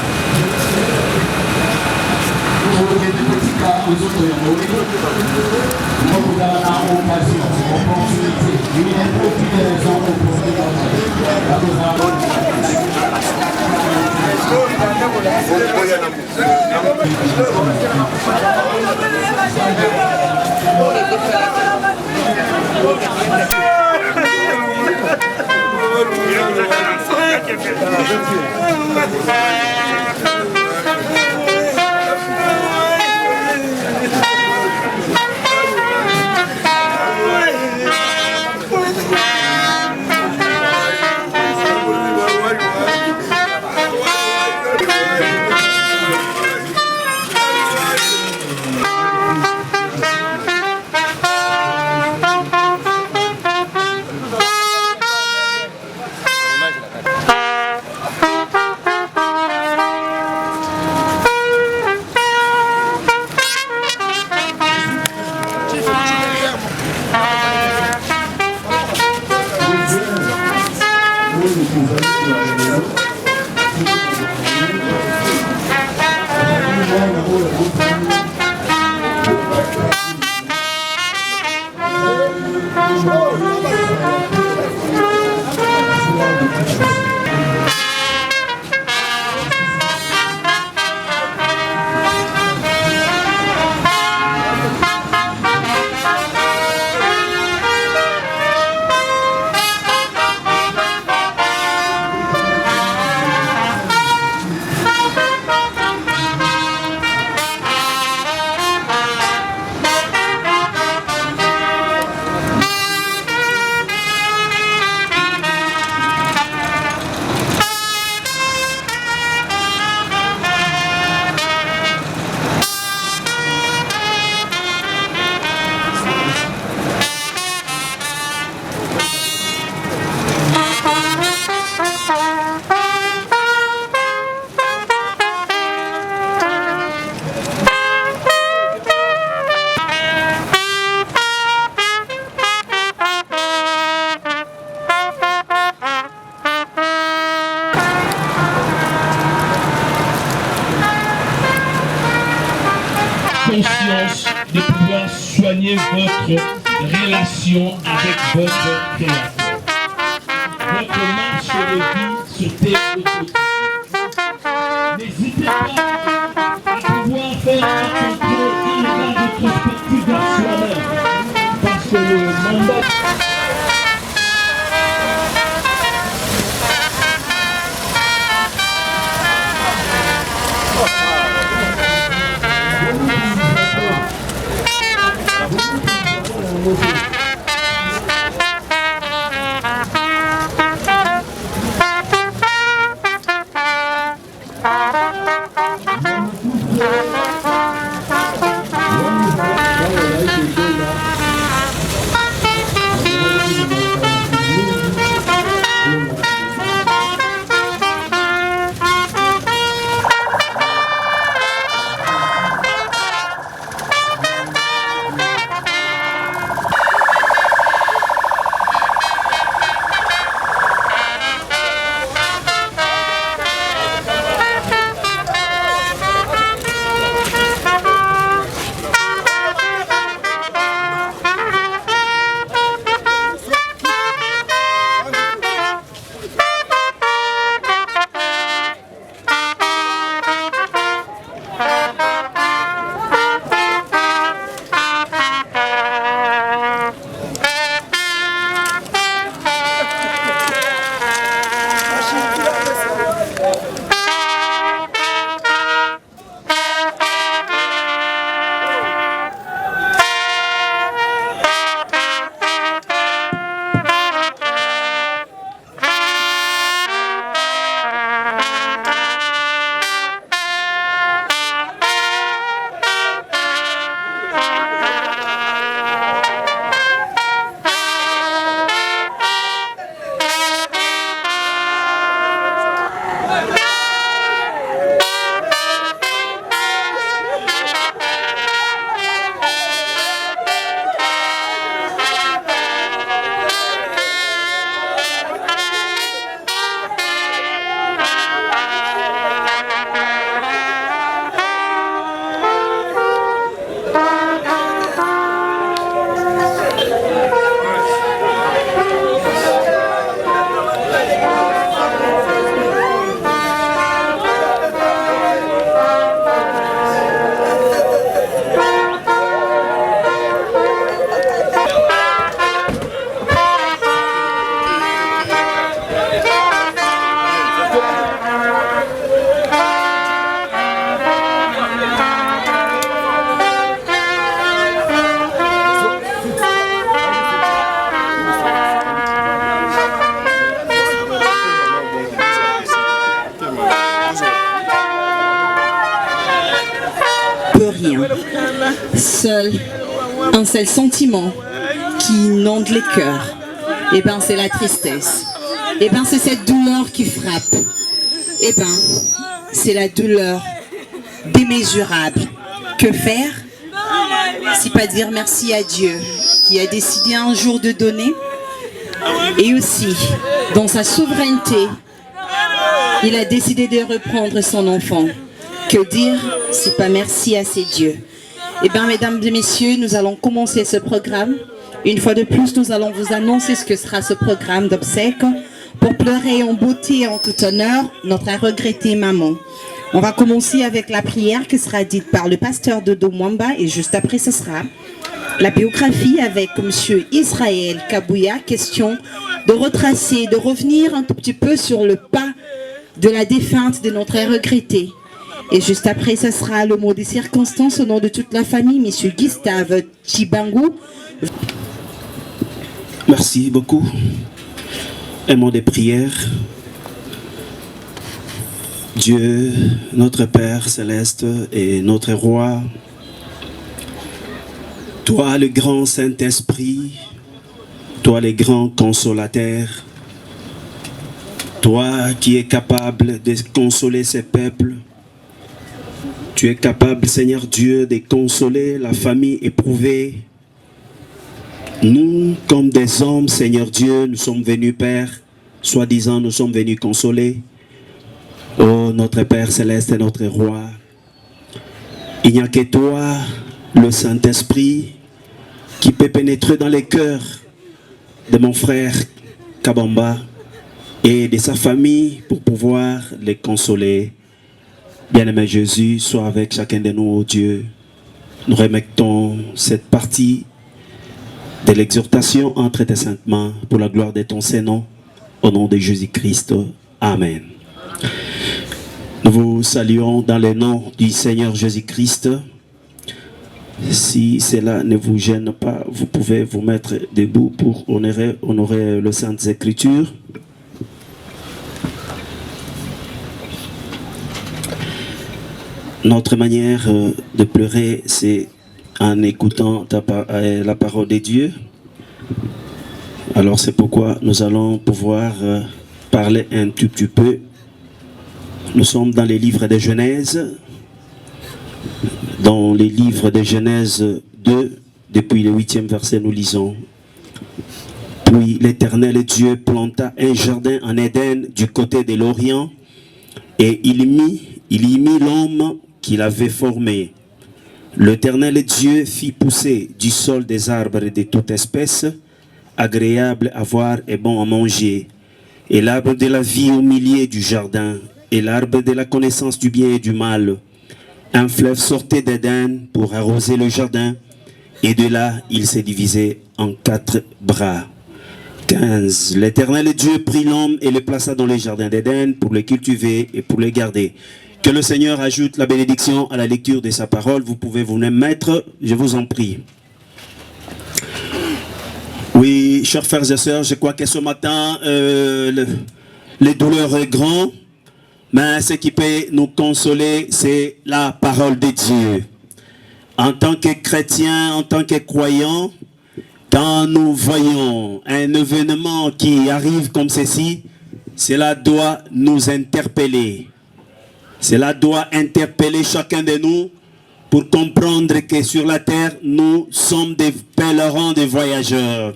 conscience de pouvoir soigner votre relation avec votre Créateur. Votre marche de vie sur terre n'hésitez pas à pouvoir faire un contrôle et la rétrospective vers soi-même. Parce que le mandat... Seul, un seul sentiment qui inonde les cœurs, et ben c'est la tristesse. Et ben c'est cette douleur qui frappe. Et ben c'est la douleur démesurable. Que faire? Si pas dire merci à Dieu qui a décidé un jour de donner, et aussi dans sa souveraineté, il a décidé de reprendre son enfant. Que dire si pas merci à ces dieux? Eh bien, mesdames et messieurs, nous allons commencer ce programme. Une fois de plus, nous allons vous annoncer ce que sera ce programme d'obsèques pour pleurer en beauté et en tout honneur notre regrettée maman. On va commencer avec la prière qui sera dite par le pasteur Dodo Mwamba et juste après ce sera la biographie avec M. Israël Kabouya, question de retracer, de revenir un tout petit peu sur le pas de la défunte de notre regrettée. Et juste après, ce sera le mot des circonstances au nom de toute la famille, M. Gustave Chibango. Merci beaucoup. Un mot de prière. Dieu, notre Père céleste et notre Roi, toi le grand Saint-Esprit, toi le grand consolateur, toi qui es capable de consoler ces peuples, tu es capable, Seigneur Dieu, de consoler la famille éprouvée. Nous, comme des hommes, Seigneur Dieu, nous sommes venus, Père, soi-disant, nous sommes venus consoler. Oh, notre Père céleste et notre Roi, Il n'y a que toi, le Saint-Esprit, qui peut pénétrer dans les cœurs de mon frère Kabamba et de sa famille pour pouvoir les consoler. Bien-aimé Jésus, sois avec chacun de nous, oh Dieu. Nous remettons cette partie de l'exhortation entre tes saintes mains pour la gloire de ton Saint-Nom, au nom de Jésus-Christ. Amen. Nous vous saluons dans le nom du Seigneur Jésus-Christ. Si cela ne vous gêne pas, vous pouvez vous mettre debout pour honorer les Saintes Écritures. Notre manière de pleurer, c'est en écoutant la parole de Dieu. Alors c'est pourquoi nous allons pouvoir parler un tout petit peu. Nous sommes dans les livres de Genèse. Dans les livres de Genèse 2, depuis le 8e verset, nous lisons. Puis l'Éternel Dieu planta un jardin en Éden du côté de l'Orient, et il y mit l'homme qu'il avait formé. L'Éternel Dieu fit pousser du sol des arbres de toute espèce, agréables à voir et bons à manger, et l'arbre de la vie au milieu du jardin, et l'arbre de la connaissance du bien et du mal. Un fleuve sortait d'Éden pour arroser le jardin, et de là il s'est divisé en 4 bras. 15. L'Éternel Dieu prit l'homme et le plaça dans le jardin d'Éden pour le cultiver et pour le garder. Que le Seigneur ajoute la bénédiction à la lecture de sa parole. Vous pouvez vous mettre, je vous en prie. Oui, chers frères et sœurs, je crois que ce matin, les douleurs est grand, mais ce qui peut nous consoler, c'est la parole de Dieu. En tant que chrétiens, en tant que croyants, quand nous voyons un événement qui arrive comme ceci, cela doit nous interpeller. Cela doit interpeller chacun de nous pour comprendre que sur la terre, nous sommes des pèlerins, des voyageurs.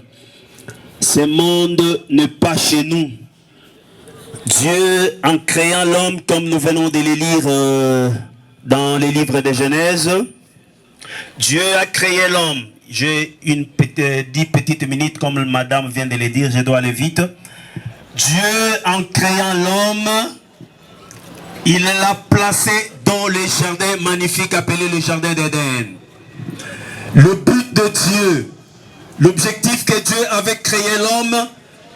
Ce monde n'est pas chez nous. Dieu, en créant l'homme, comme nous venons de le lire dans les livres de Genèse, Dieu a créé l'homme. J'ai 10 petites minutes, comme madame vient de le dire, je dois aller vite. Dieu, en créant l'homme, il l'a placé dans le jardin magnifique appelé le jardin d'Éden. Le but de Dieu, l'objectif que Dieu avait créé l'homme,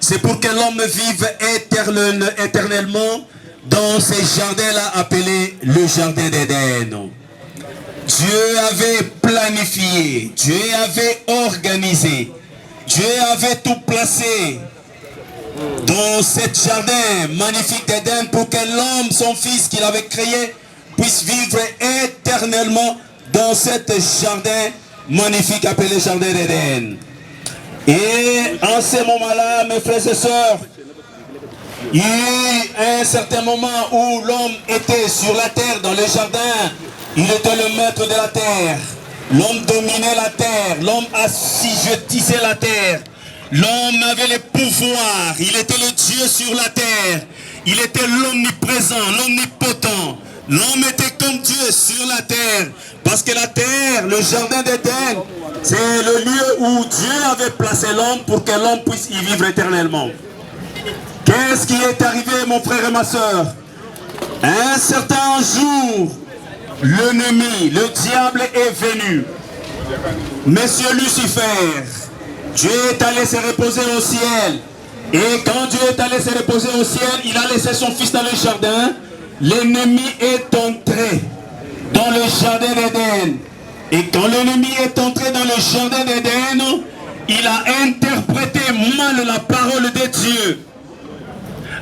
c'est pour que l'homme vive éternellement dans ce jardin-là appelé le jardin d'Éden. Dieu avait planifié, Dieu avait organisé, Dieu avait tout placé dans ce jardin magnifique d'Éden pour que l'homme, son fils qu'il avait créé, puisse vivre éternellement dans ce jardin magnifique appelé jardin d'Éden. Et en ce moment-là, mes frères et sœurs, il y a eu un certain moment où l'homme était sur la terre, dans le jardin. Il était le maître de la terre. L'homme dominait la terre. L'homme assujettissait la terre. L'homme avait le pouvoir. Il était le Dieu sur la terre. Il était l'omniprésent, l'omnipotent. L'homme était comme Dieu sur la terre. Parce que la terre, le jardin d'Éden, c'est le lieu où Dieu avait placé l'homme pour que l'homme puisse y vivre éternellement. Qu'est-ce qui est arrivé, mon frère et ma soeur? Un certain jour, l'ennemi, le diable est venu. Monsieur Lucifer, Dieu est allé se reposer au ciel. Et quand Dieu est allé se reposer au ciel, il a laissé son fils dans le jardin. L'ennemi est entré dans le jardin d'Éden. Et quand l'ennemi est entré dans le jardin d'Éden, il a interprété mal la parole de Dieu.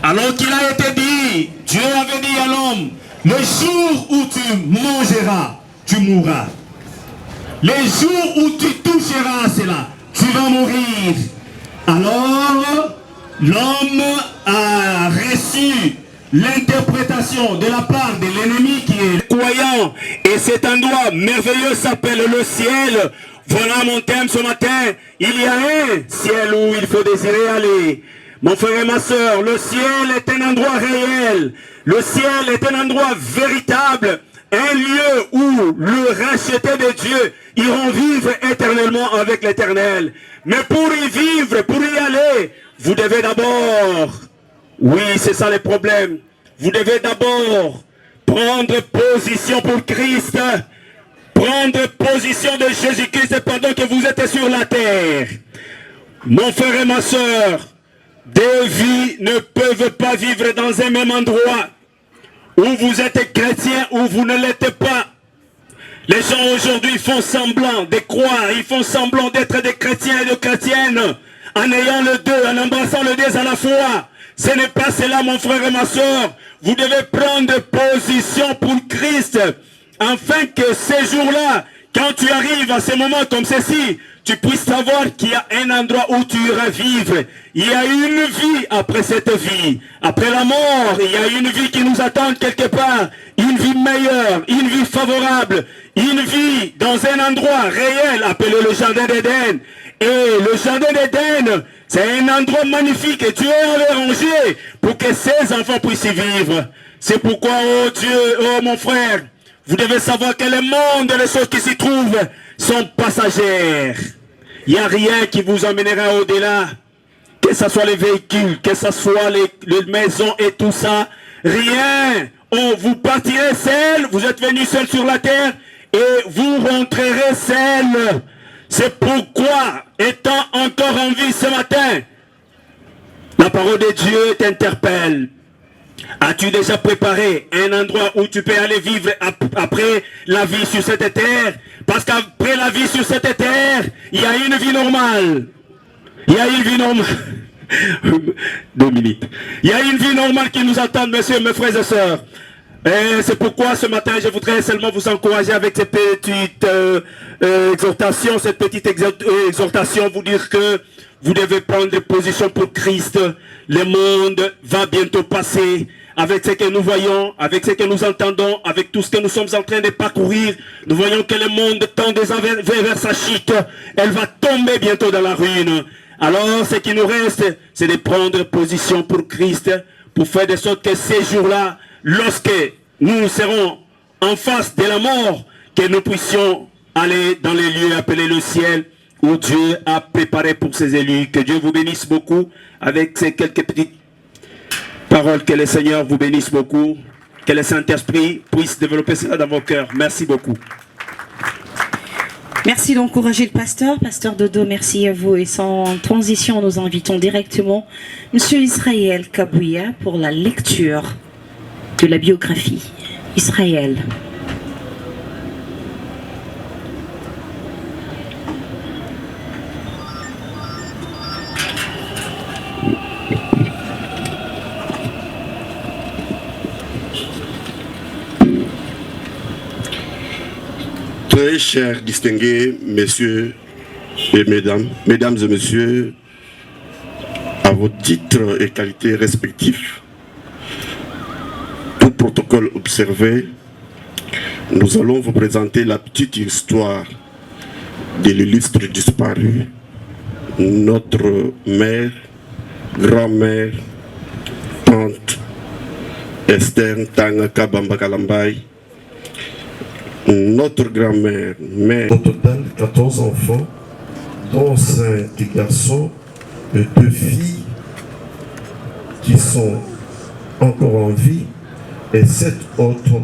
Alors qu'il a été dit, Dieu avait dit à l'homme, le jour où tu mangeras, tu mourras. Le jour où tu toucheras à cela, tu vas mourir. Alors, l'homme a reçu l'interprétation de la part de l'ennemi qui est croyant. Et cet endroit merveilleux s'appelle le ciel. Voilà mon thème ce matin. Il y a un ciel où il faut désirer aller. Mon frère et ma soeur, le ciel est un endroit réel. Le ciel est un endroit véritable un lieu où le racheté de Dieu iront vivre éternellement avec l'Éternel. Mais pour y vivre, pour y aller, vous devez d'abord, oui, c'est ça le problème, vous devez d'abord prendre position pour Christ, prendre position de Jésus-Christ pendant que vous êtes sur la terre. Mon frère et ma soeur, deux vies ne peuvent pas vivre dans un même endroit. Où vous êtes chrétien ou vous ne l'êtes pas. Les gens aujourd'hui font semblant de croire, ils font semblant d'être des chrétiens et de chrétiennes en ayant le deux, en embrassant le deux à la fois. Ce n'est pas cela, mon frère et ma soeur. Vous devez prendre position pour Christ, afin que ces jours-là, quand tu arrives à ces moments comme ceci, tu puisses savoir qu'il y a un endroit où tu iras vivre. Il y a une vie après cette vie. Après la mort, il y a une vie qui nous attend quelque part. Une vie meilleure, une vie favorable, une vie dans un endroit réel appelé le Jardin d'Éden. Et le Jardin d'Éden, c'est un endroit magnifique et Dieu avait rangé pour que ses enfants puissent y vivre. C'est pourquoi, oh Dieu, oh mon frère, vous devez savoir que le monde et les choses qui s'y trouvent sont passagères. Il n'y a rien qui vous emmènera au-delà. Que ce soit les véhicules, que ce soit les maisons et tout ça. Rien. Oh, vous partirez seul, vous êtes venus seul sur la terre et vous rentrerez seul. C'est pourquoi, étant encore en vie ce matin, la parole de Dieu t'interpelle. As-tu déjà préparé un endroit où tu peux aller vivre après la vie sur cette terre? Parce qu'après la vie sur cette terre, il y a une vie normale. Il y a une vie normale. 2 minutes. Il y a une vie normale qui nous attend, messieurs, mes frères et sœurs. Et c'est pourquoi ce matin, je voudrais seulement vous encourager avec cette petite exhortation, vous dire que vous devez prendre position pour Christ. Le monde va bientôt passer. Avec ce que nous voyons, avec ce que nous entendons, avec tout ce que nous sommes en train de parcourir, nous voyons que le monde tend vers sa chute. Elle va tomber bientôt dans la ruine. Alors, ce qui nous reste, c'est de prendre position pour Christ, pour faire de sorte que ces jours-là, lorsque nous serons en face de la mort, que nous puissions aller dans les lieux appelés le ciel, où Dieu a préparé pour ses élus. Que Dieu vous bénisse beaucoup avec ces quelques petites paroles. Que le Seigneur vous bénisse beaucoup. Que le Saint-Esprit puisse développer cela dans vos cœurs. Merci beaucoup. Merci d'encourager le pasteur. Pasteur Dodo, merci à vous. Et sans transition, nous invitons directement M. Israël Kabouya pour la lecture de la biographie. Israël. Très chers distingués messieurs et mesdames et messieurs, à vos titres et qualités respectifs, tout protocole observé, nous allons vous présenter la petite histoire de l'illustre disparu, notre mère, grand-mère, tante Esther Tanga Kabamba Kalambai. Notre grand-mère, mère. Au total, 14 enfants, dont 5 garçons et 2 filles qui sont encore en vie et 7 autres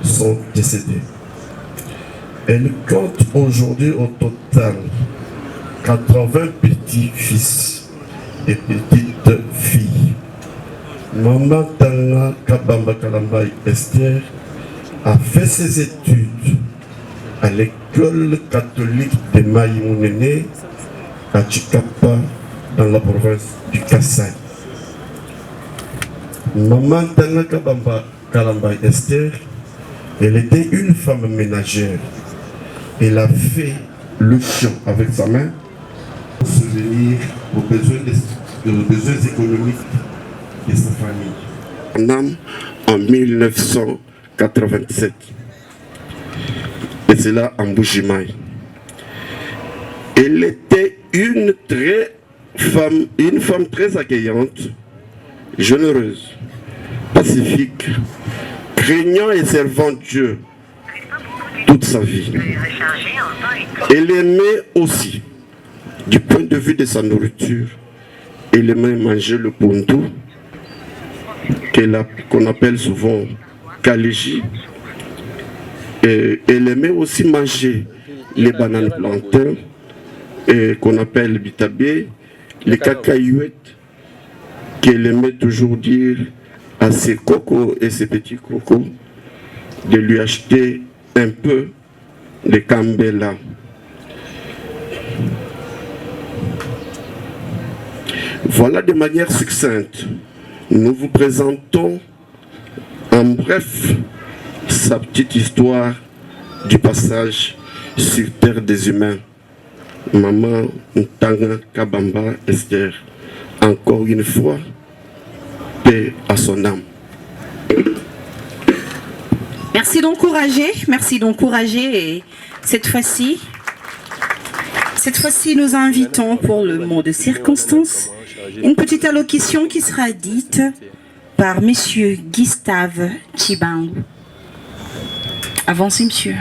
sont décédés. Elle compte aujourd'hui au total 80 petits-fils et petites filles. Maman Tanga Kabamba Kalambai Esther a fait ses études à l'école catholique de Maïmounene à Chikapa dans la province du Kassai. Maman Tanga Kabamba Kalambai Esther, elle était une femme ménagère. Elle a fait le champ avec sa main pour subvenir aux besoins économiques de sa famille. En 1987. Et c'est là en Bougimaï. Elle était une femme très accueillante, généreuse, pacifique, craignant et servant Dieu toute sa vie. Elle aimait aussi, du point de vue de sa nourriture, elle aimait manger le pondou, qu'on appelle souvent kaléji. Et elle aimait aussi manger les bananes plantains, qu'on appelle bitabé, les cacahuètes, qu'elle aimait toujours dire à ses cocos et ses petits cocos de lui acheter un peu de cambella. Voilà de manière succincte, nous vous présentons en bref sa petite histoire du passage sur terre des humains. Maman Ntanga Kabamba Esther, encore une fois, paix à son âme. Merci d'encourager, et cette fois-ci, nous invitons pour le mot de circonstance une petite allocution qui sera dite par Monsieur Gustave Chibangu. Avancez, monsieur.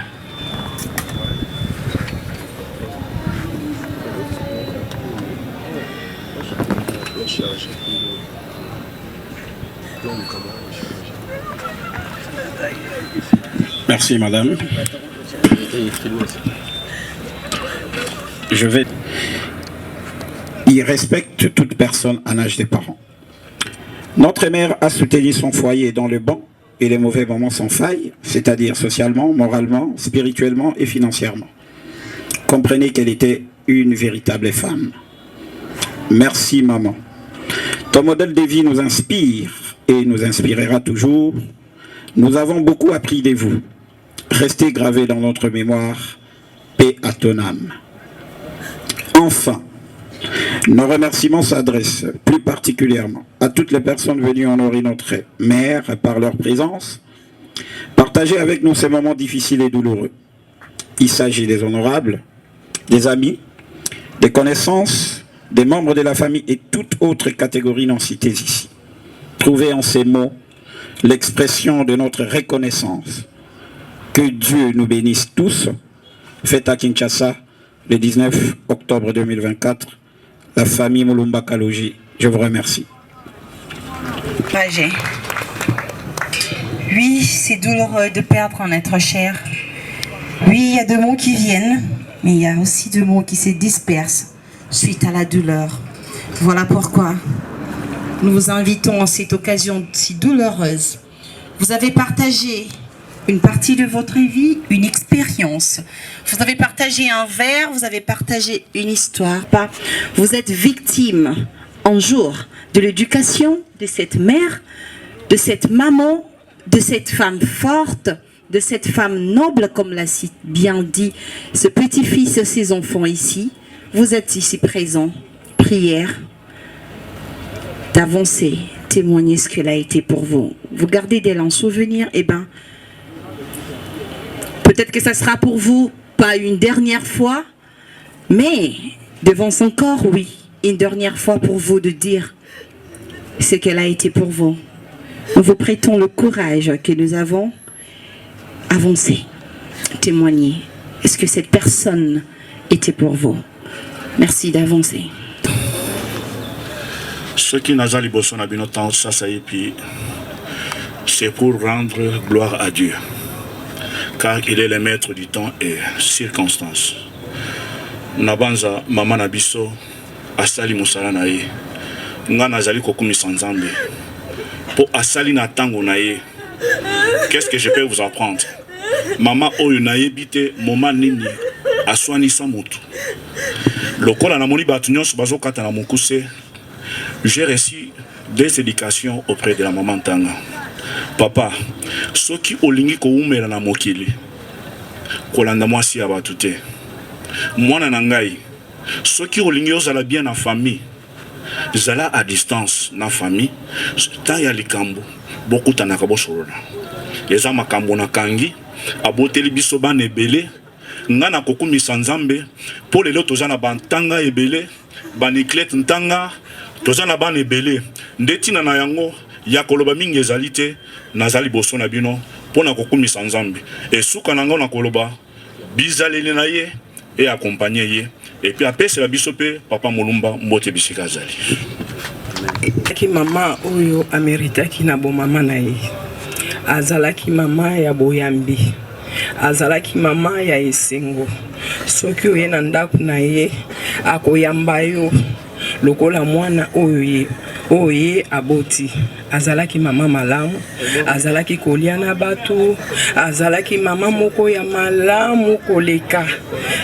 Merci, madame. Il respecte toute personne en âge des parents. Notre mère a soutenu son foyer dans le bon et les mauvais moments sans faille, c'est-à-dire socialement, moralement, spirituellement et financièrement. Comprenez qu'elle était une véritable femme. Merci, maman. Ton modèle de vie nous inspire et nous inspirera toujours. Nous avons beaucoup appris de vous. Restez gravés dans notre mémoire. Paix à ton âme. Enfin, nos remerciements s'adressent plus particulièrement à toutes les personnes venues honorer notre mère par leur présence. Partagez avec nous ces moments difficiles et douloureux. Il s'agit des honorables, des amis, des connaissances, des membres de la famille et toute autre catégorie non citée ici. Trouvez en ces mots l'expression de notre reconnaissance. Que Dieu nous bénisse tous. Fête à Kinshasa, le 19 octobre 2024. La famille Mulumba Kaloji, je vous remercie. Pagé. Oui, c'est douloureux de perdre un être cher. Oui, il y a deux mots qui viennent, mais il y a aussi deux mots qui se dispersent suite à la douleur. Voilà pourquoi nous vous invitons en cette occasion si douloureuse. Vous avez partagé une partie de votre vie, une expérience. Vous avez partagé un verre, vous avez partagé une histoire. Vous êtes victime un jour de l'éducation de cette mère, de cette maman, de cette femme forte, de cette femme noble, comme l'a si bien dit ce petit-fils et ses enfants ici. Vous êtes ici présents. Prière d'avancer, témoigner ce qu'elle a été pour vous. Vous gardez d'elle en souvenir, eh bien, peut-être que ça sera pour vous pas une dernière fois, mais devant son corps, oui, une dernière fois pour vous de dire ce qu'elle a été pour vous. Nous vous prêtons le courage que nous avons. Avancez, témoigner. Est-ce que cette personne était pour vous? Merci d'avancer. Ce qui n'a pas liboso na bino temps ça et puis c'est pour rendre gloire à Dieu, car il est le maître du temps et circonstances. Nabanza mama na biso asali musala na ye nga nazali kokumisa nzambe po asali na tango na ye. Qu'est-ce que je peux vous apprendre? Mama oyo na yebite moma nini aswani sa mutu lokola na moni batu nyonso bazokata na mokuse. J'ai reçu des éducations auprès de la maman Tanga. Papa, soki olingi ko umela na mokili kolanda mwasi ya batu te. Mwana na ngai, soki olingi ozala bien na famille, zala à distance na famille, ta ya likambo bokutanaka bosolona. Eza makambo na kangi aboteli biso bana ebele nga na kokumisa nzambe po lelo toza na bantanga ebele baniklet ntanga toza na bana ebele ndetina na yango ya koloba mingi ezali te nazali boso na bino pona kokumisa nzambe et suka nanga na koloba bizaleli na ye et accompagner ye et puis apesa la biso pe papa Mulumba mbote bisika azali ki mama oyo ameritaki na bo mama na ye azalaki mama ya boyambi azalaki mama ya esengo soki oye na ndako na ye akoyamba yo lokola mwana oyo ye aboti azalaki mama malamu azalaki kolia na bato azalaki mama moko ya malamu koleka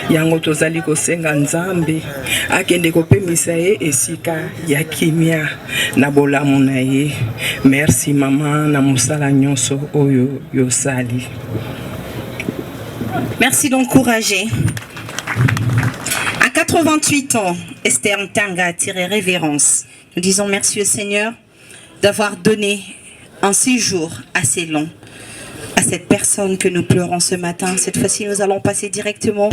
yango tozali kosenga nzambe akende kopemisa ye esika ya kimia na bolamu na ye. Merci mama na musala nyonso oyo yosali. Merci d'encourager. À 88 ans, Esther Ntanga a tiré révérence. Nous disons merci au Seigneur d'avoir donné un séjour assez long à cette personne que nous pleurons ce matin. Cette fois-ci, nous allons passer directement.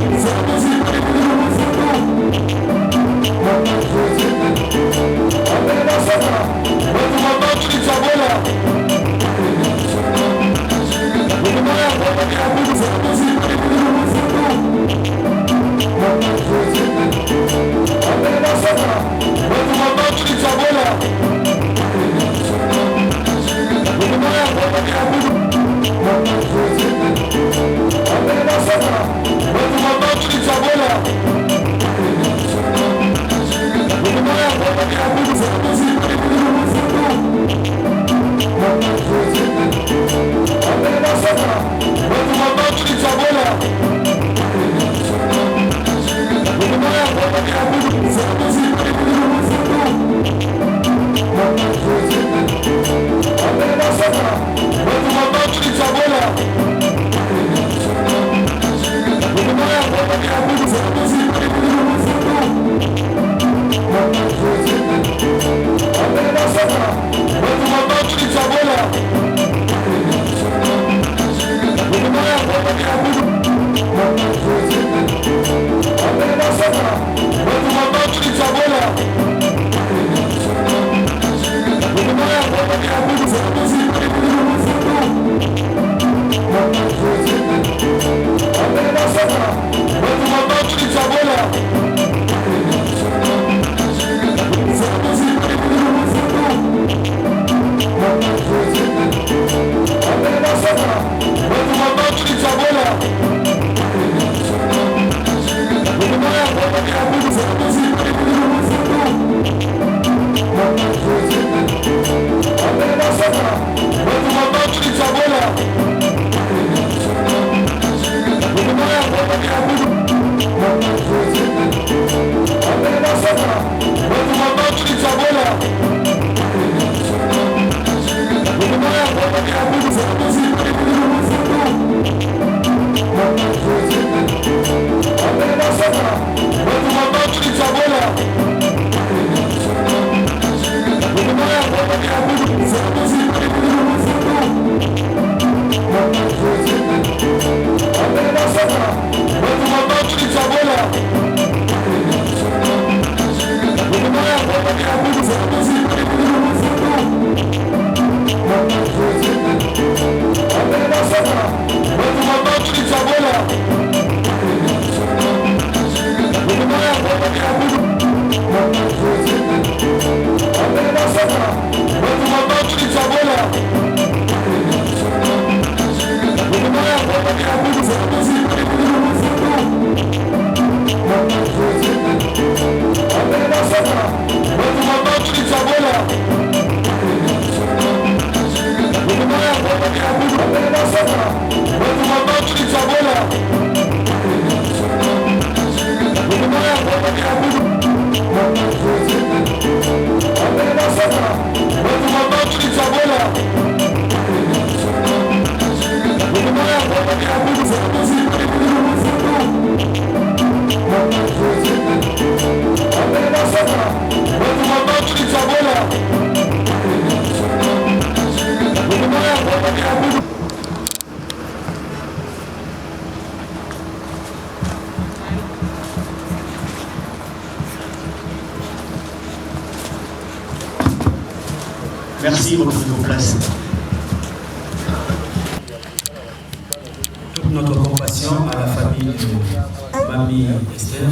Merci, reprenez vos places. toute notre compassion à la famille de Mamie Esther.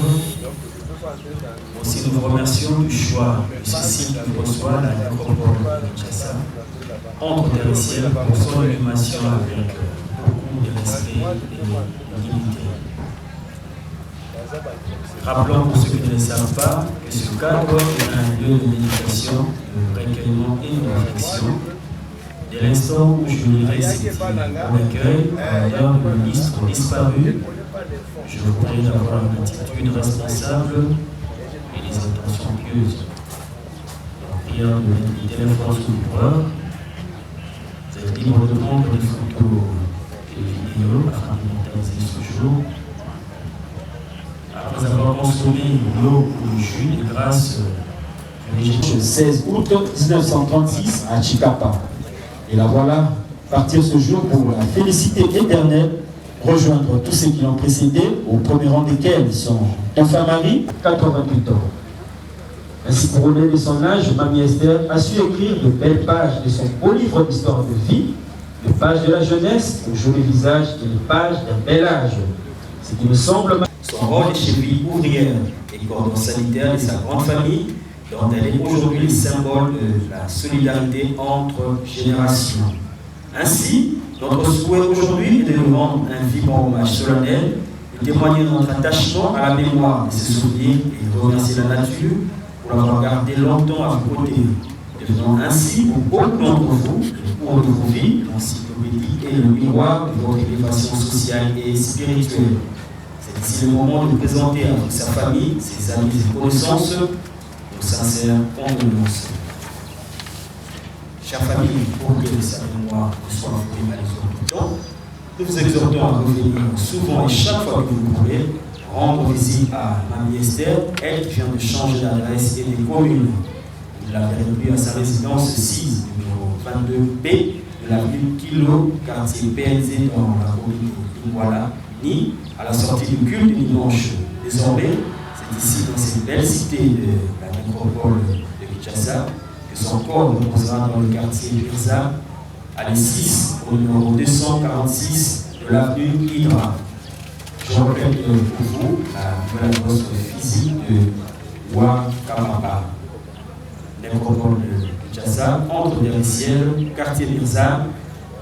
Aussi, nous vous remercions du choix de Cécile qui reçoit la nécropole de Kinshasa entre terre et ciel pour son inhumation avec beaucoup de respect et de dignité. Rappelons pour ceux qui ne le savent pas que ce cadre est un lieu de méditation, de recueillement et de réflexion. Dès l'instant où je lirai cette recueil à l'heure de ministre disparu, je vous prie d'avoir une attitude responsable et des intentions pieuses. La prière de l'invité la force du coureur. Vous êtes libre de prendre des photos et des vidéos afin d'immortaliser ce jour. Après avoir consommé l'eau ou le jus de grâce le 16 août 1936 à Chikapa. Et la voilà partir ce jour pour la félicité éternelle, rejoindre tous ceux qui l'ont précédé, au premier rang desquels sont Infirmerie, 88 ans. Ainsi, pour relever son âge, Mamie Esther a su écrire de belles pages de son beau livre d'histoire de vie, les pages de la jeunesse, au joli visage et les pages d'un bel âge. Ce qui me semble son rôle chez lui ouvrière et cordon sanitaire de sa grande famille, dont elle est aujourd'hui le symbole de la solidarité entre générations. Ainsi, notre souhait aujourd'hui est de nous rendre un vibrant hommage solennel, de témoigner de notre attachement à la mémoire de ses souvenirs et de remercier la nature pour l'avoir gardé longtemps à vos côtés. Devenant ainsi, pour beaucoup d'entre vous, le cours de vos vies, l'encyclopédie et le miroir de votre élévation sociale et spirituelle. C'est ici le moment de présenter à toute sa famille, ses amis et connaissances, nos sincères condoléances. Chère famille, pour que sa mémoire ne soit vouée à les temps, nous vous exhortons à revenir souvent et chaque fois que vous pouvez rendre visite à Mamie Esther, elle qui vient de changer d'adresse et des communes. Il l'a réduit à sa résidence 6, numéro 22B, de l'avenue Kilo, quartier PNZ dans la commune de Douala, ni à la sortie du culte du dimanche. Désormais, c'est ici, dans cette belle cité de la nécropole de Kinshasa, que son corps reposera dans le quartier Birza, à l'E6, au numéro 246 de l'avenue Hydra. Je répète pour vous la nouvelle adresse physique de Ouakamaba. Nécropole de Kinshasa, entre Derriciel, quartier Birza,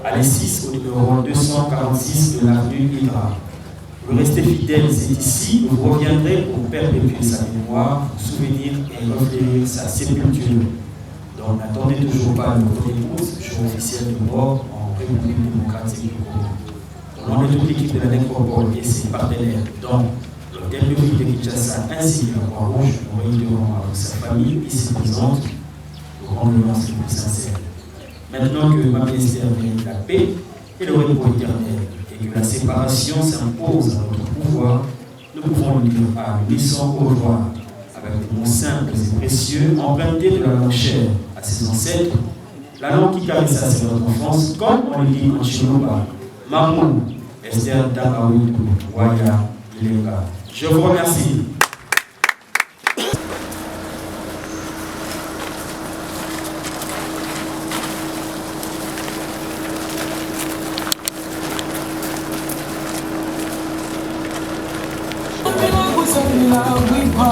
à l'E6, au numéro 246 de l'avenue Hydra. Vous restez fidèles, c'est ici, vous reviendrez pour perpétuer sa mémoire, vous souvenir et refléter sa sépulture. Donc n'attendez toujours pas le votre épouse, jour officiel de mort en République démocratique du Congo. Au nom de toute l'équipe de la nécropole et ses partenaires, dont le dernier de Kinshasa ainsi que la Croix-Rouge, nous réunirons avec sa famille ici présente pour rendre l'hommage le plus sincère. Maintenant que Mamie Esther mérite la paix et le repos éternel, et que la séparation s'impose à notre pouvoir, nous pouvons lui dire à l'unisson au revoir, avec des mots simples et précieux, empruntés de la langue chère à ses ancêtres, la langue qui caressa ses enfance, comme on le dit en Chiluba, Mamou, Esther Dakawitu, Waya, Ilenga. Je vous remercie. Oh,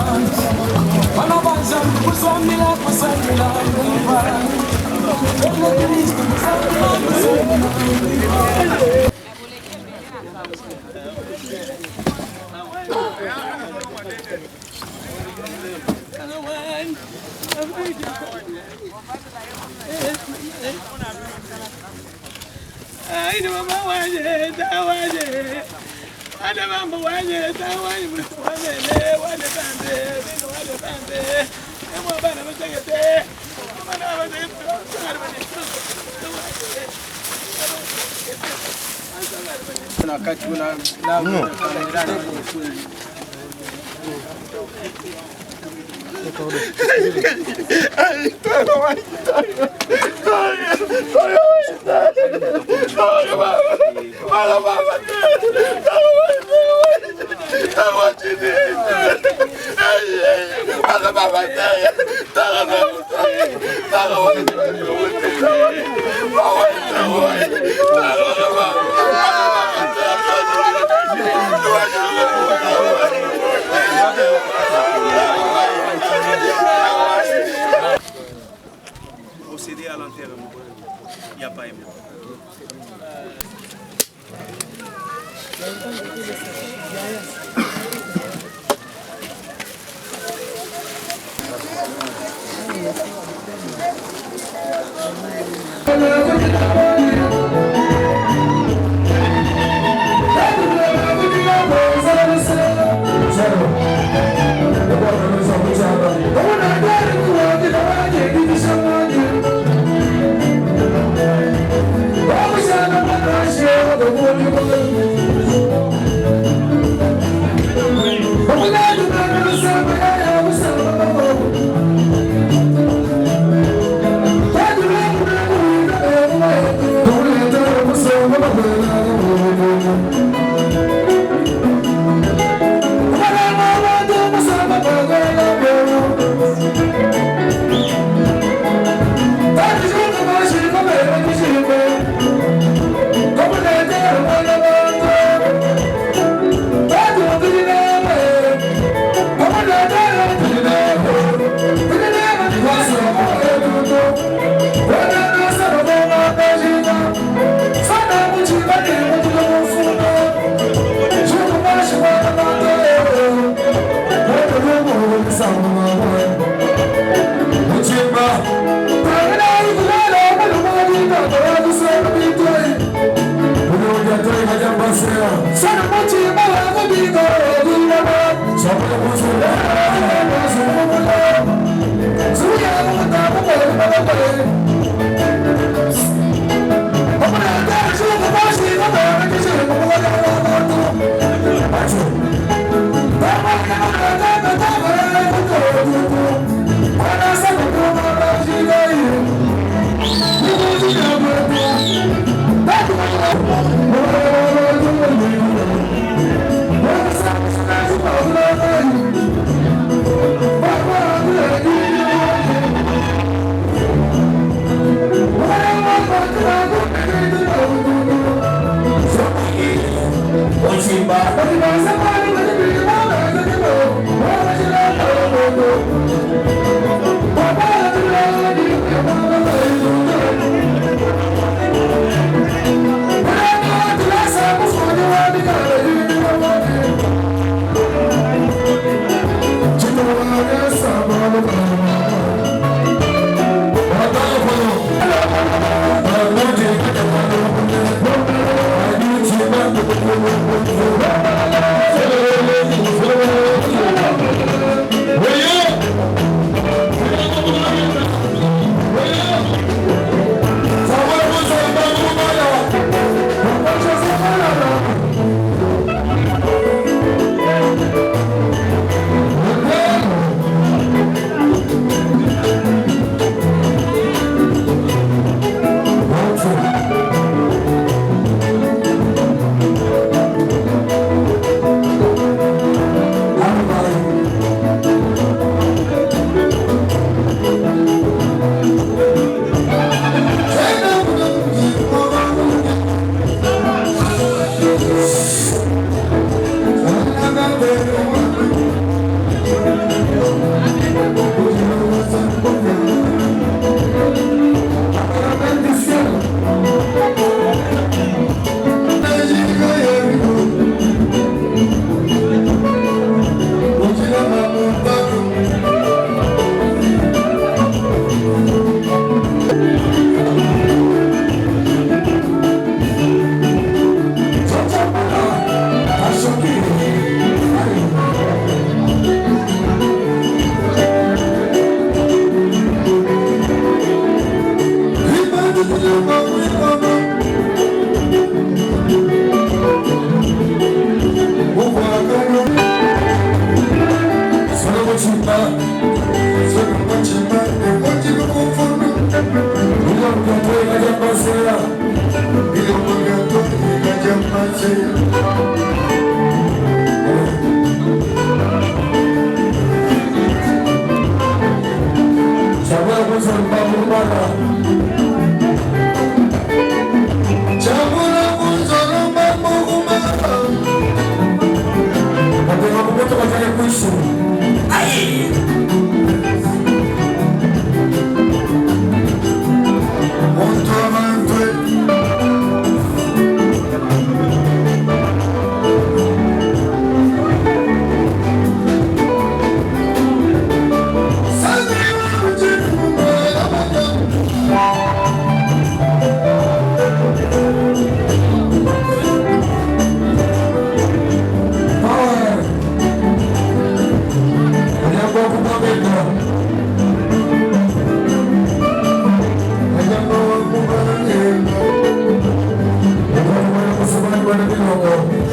Bongo.